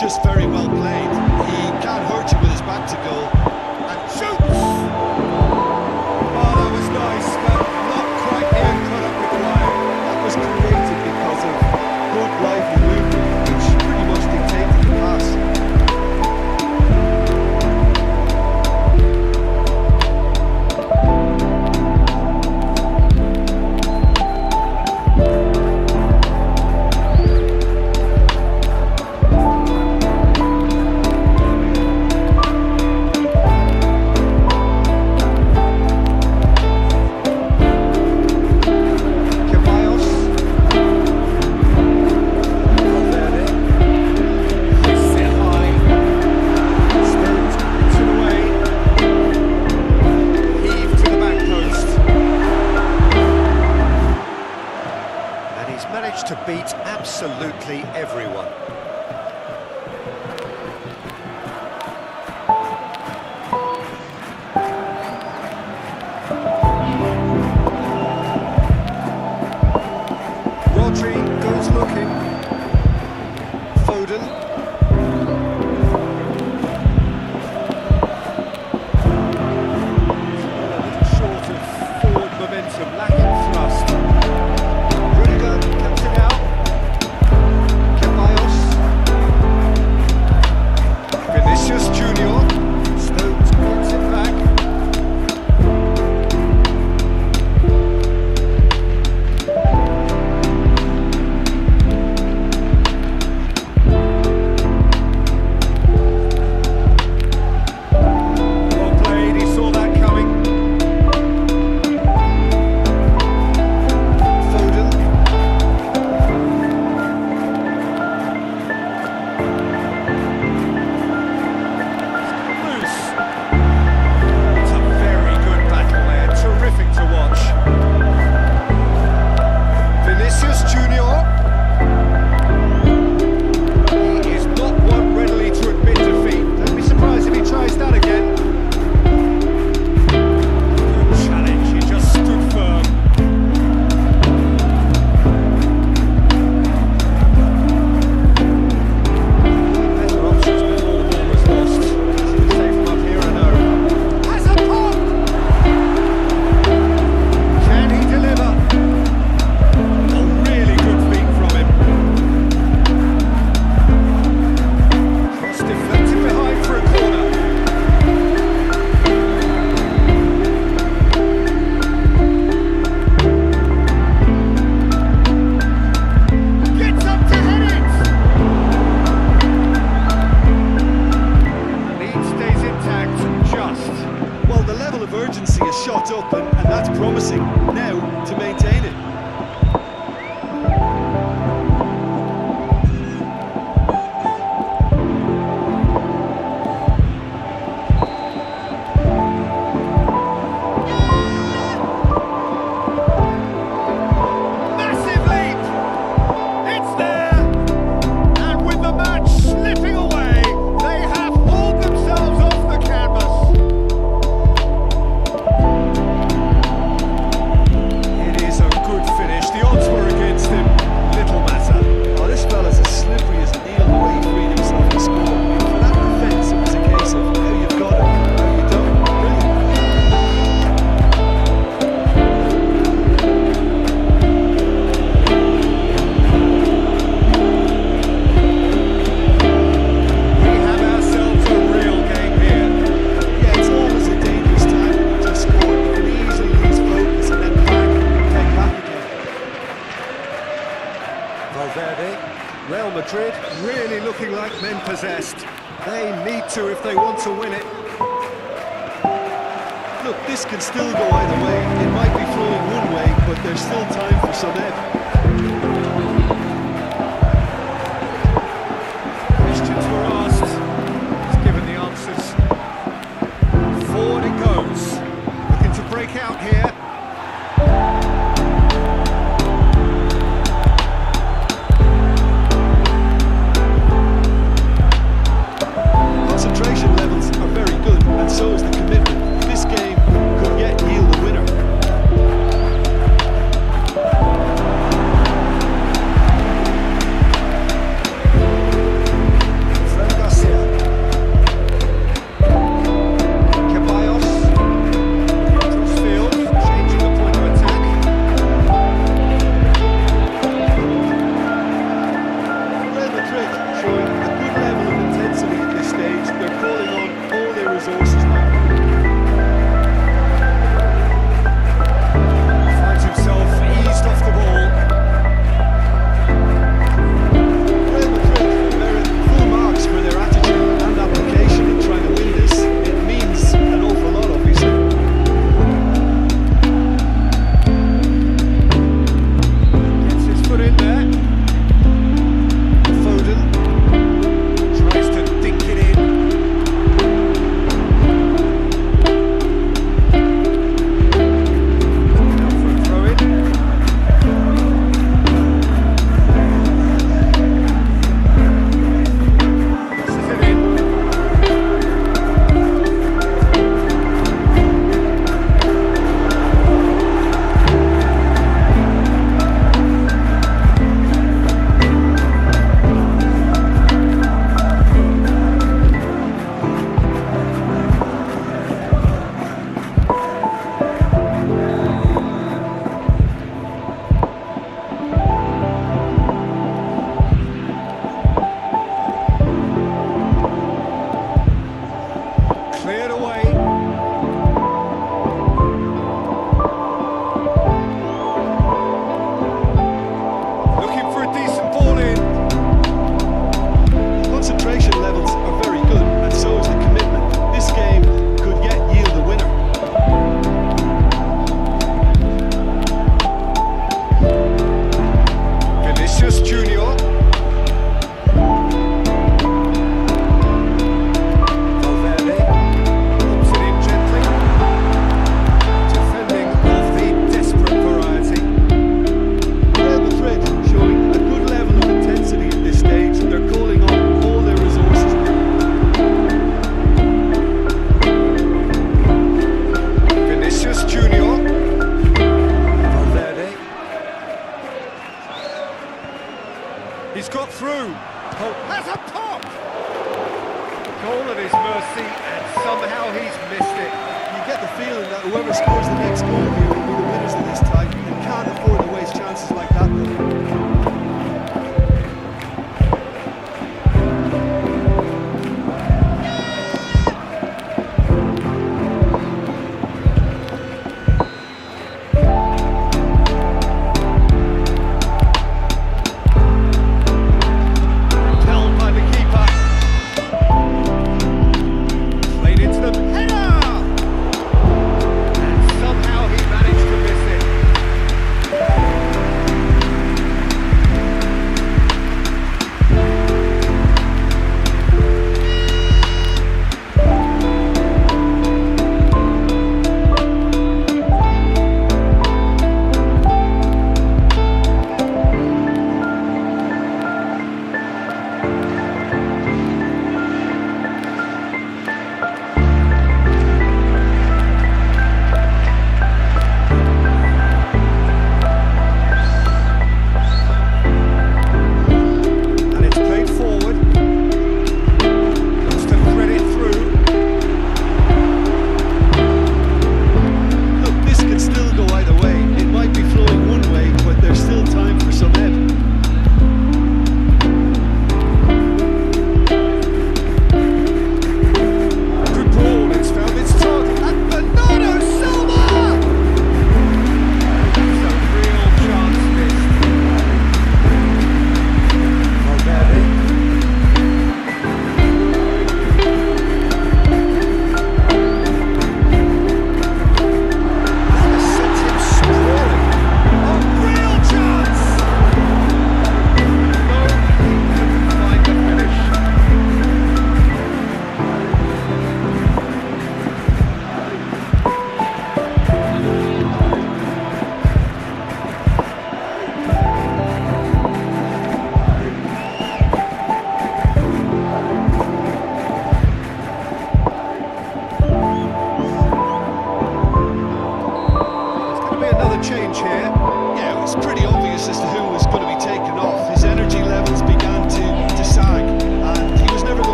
just very well played. He can't hurt you with his back to goal. And shoots! Oh, that was nice, but not quite the end product required. That was created because of good lively movement, which pretty much dictated the pass. To beat absolutely everyone. Rodri goes looking. Foden. A little short of forward momentum, lacking thrust. Cuts it out. Vinicius Junior. Stones gets it back. Well played, he saw that coming. Foden. It's a very good battle there, terrific to watch. Vinicius Junior. He is not one readily to admit defeat. Don't be surprised if he tries that again. Good challenge, he just stood firm. Better options before the ball was lost. Safe from up here, I know. Has a pop! Can he deliver? A really good feat from him. Cross deflected behind for a corner. Gets up to head it! Lead stays intact, just. Well, the level of urgency is shot up, and that's promising. Now, to maintain it. Massive leap! It's there! And with the match slipping away, they have hauled themselves off the canvas. It is a good finish. The odds were against him. Little matter. Oh, this fella's as slippery as a eel the way he freed himself to score. For that defence, it was a case of how you've got it, how you don't. Brilliant. We have ourselves a real game here. Yeah, it's always a dangerous time when you just score. You can easily lose focus and then bang, take back again. Valverde, Real Madrid really looking like men possessed. They need to if they want to win it. Look, this can still go either way. It might be flowing one way, but there's still time for some ebb. Questions were asked. He's given the answers. Forward it goes. Looking to break out here. Concentration levels are very good, and so is the commitment. This game could yet yield a winner. He's got through. Oh, has a pop! Goal at his mercy, and somehow he's missed it. You get the feeling that whoever scores the next goal here will be the winners of this tie. They can't afford to waste chances like that, though.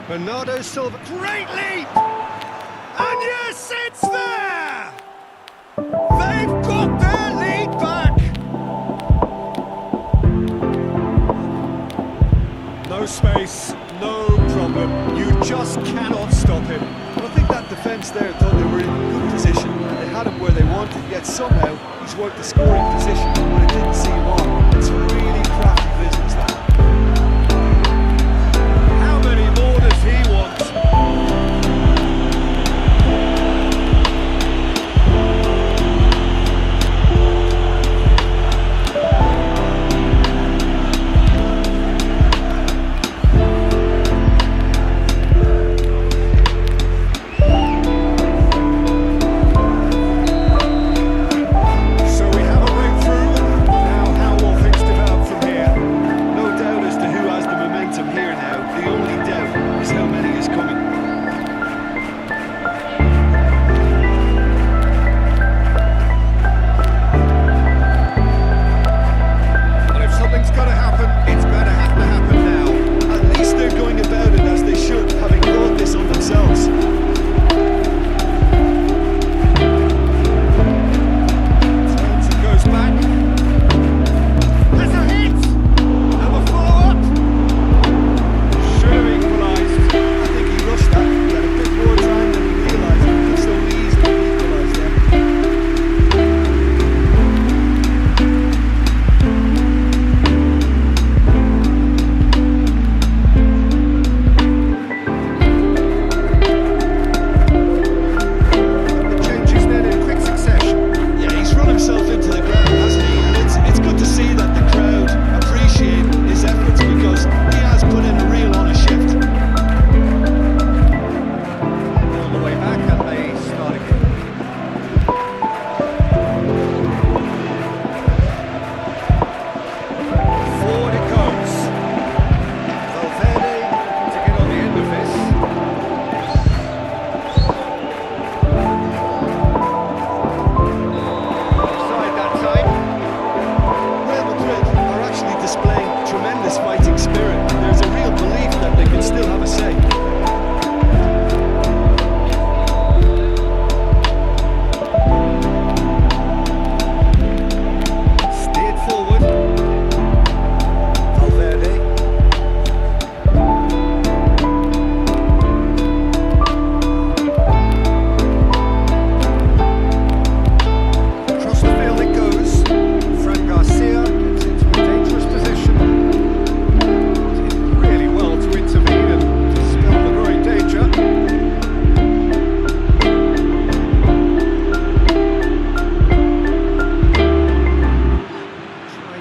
Bernardo Silva, great leap! And yes, it's there! They've got their lead back! No space, no problem. You just cannot stop him. I think that defence there thought they were in good position and they had him where they wanted, yet somehow he's worked the scoring position when it didn't see him on. It's really crafty business, that. How many more does he want? So we have a breakthrough. Now how will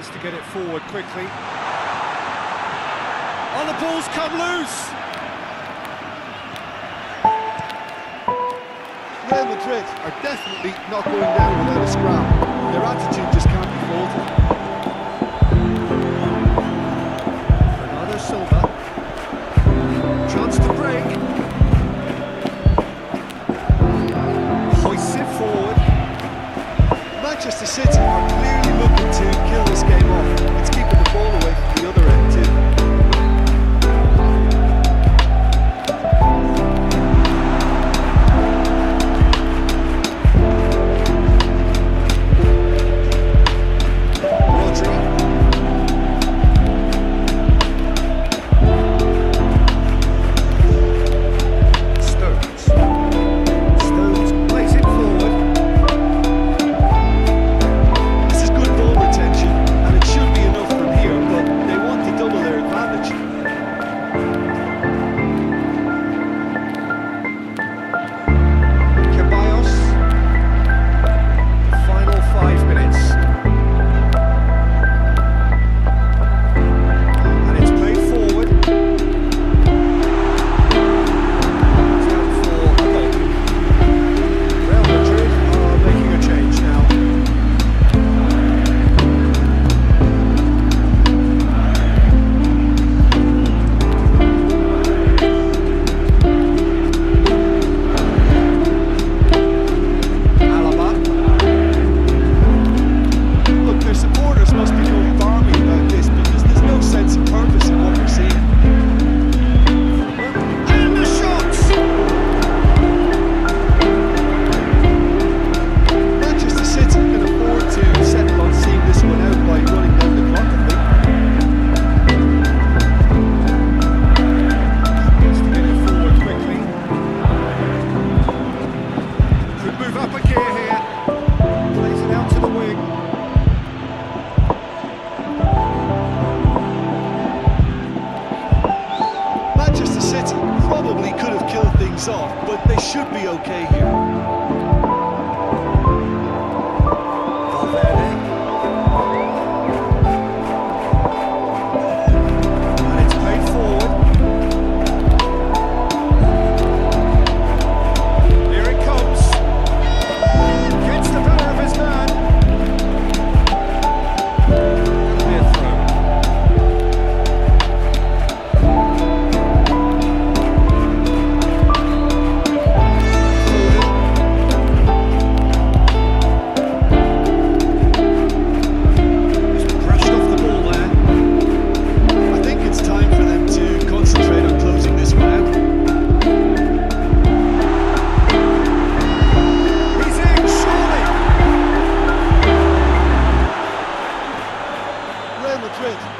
Chance to get it forward quickly. Oh, the ball's come loose! Real Madrid are definitely not going down without a scrap. Their attitude just can't be faulted. Bernardo Silva. Chance to break. Hoists it forward. Manchester City are clearly looking to kill this game off. It's keeping the ball away from the other end too. Off, but they should be okay here. Valverde. And it's played forward. Here it comes. Gets the better of his man. That'll be a throw.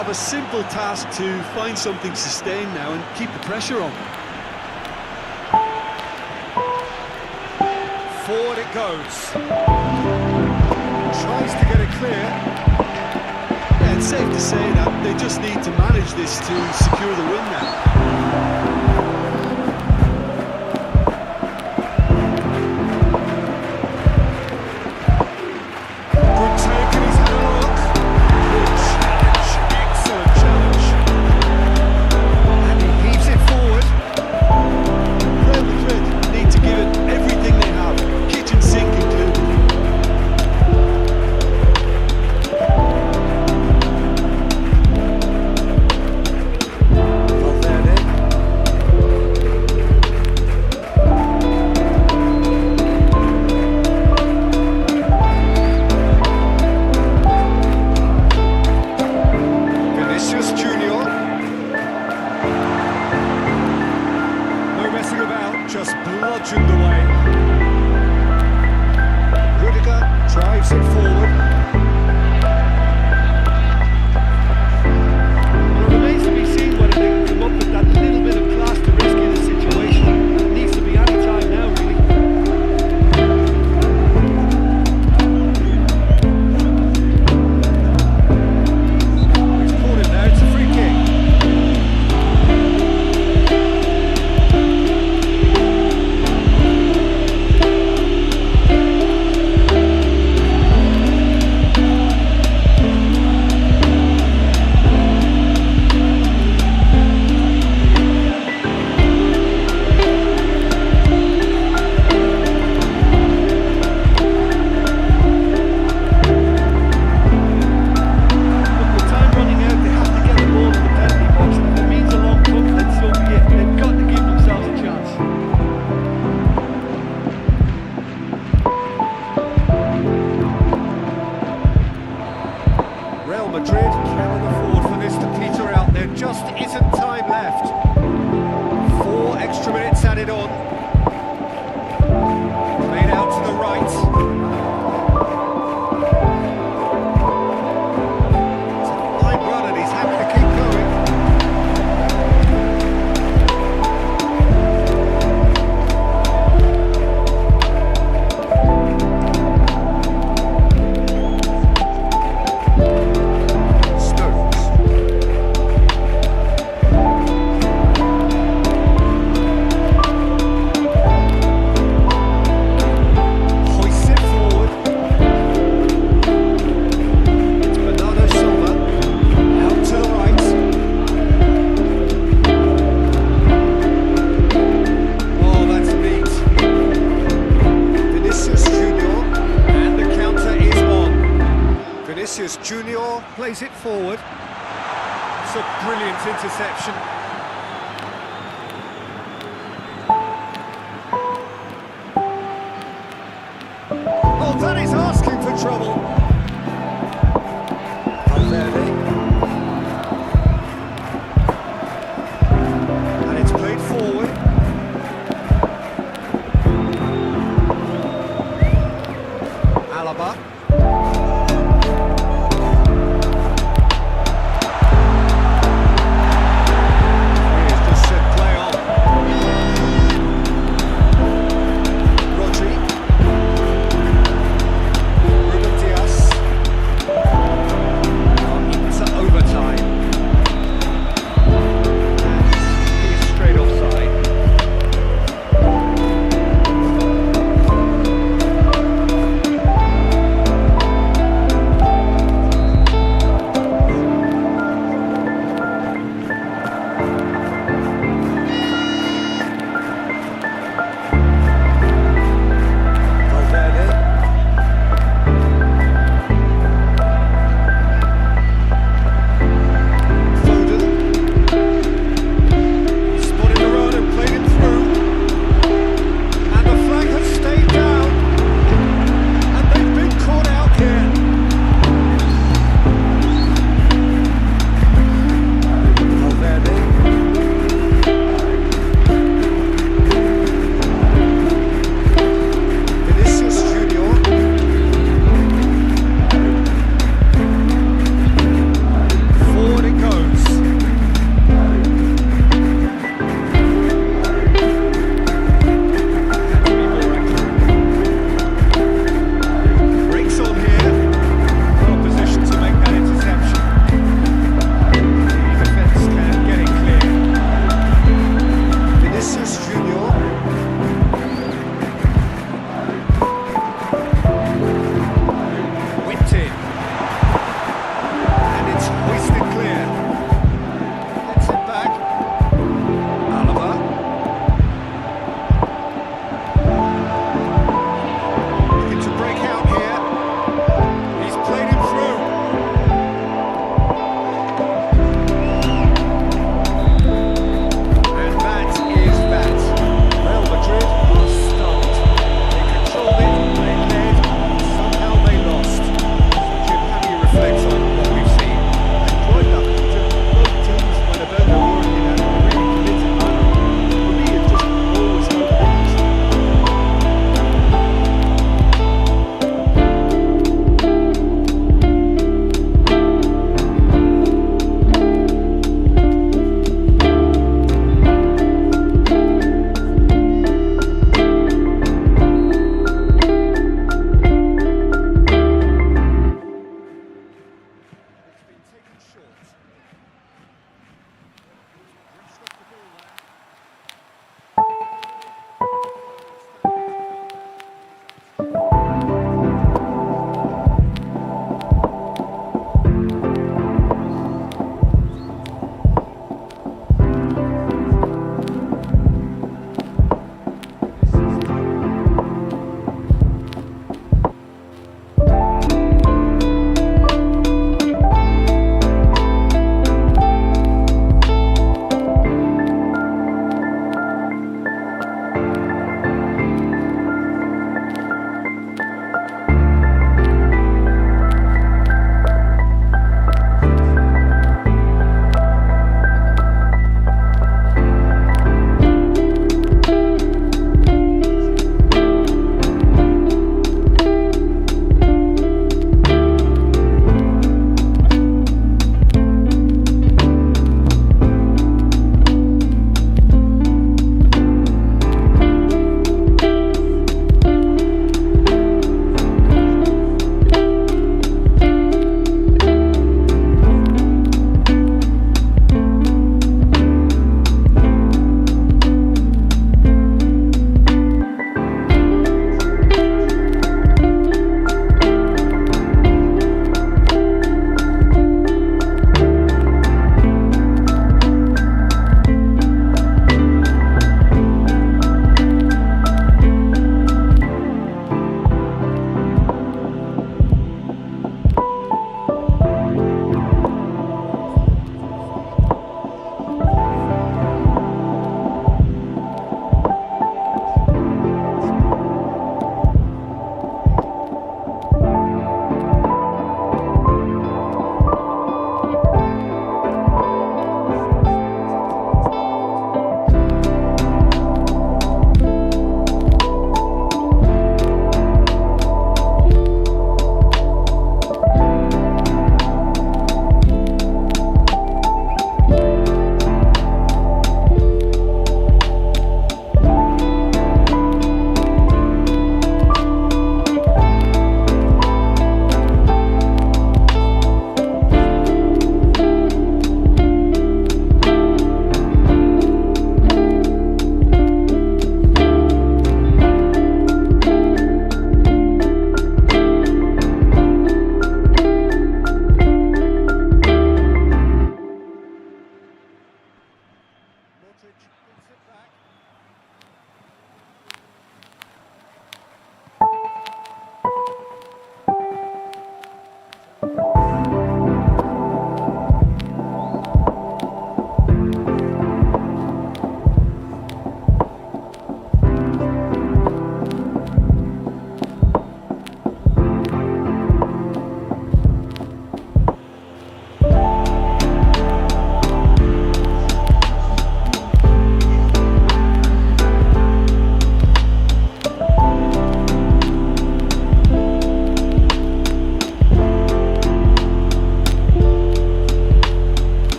Have a simple task to find something sustained now and keep the pressure on. Forward it goes. Tries to get it clear. Yeah, it's safe to say that they just need to manage this to secure the win now. Valverde. there just isn't time left. 4 extra minutes added on. Played out to the right. It's a fine run and he's happy to keep going. Junior plays it forward. It's a brilliant interception.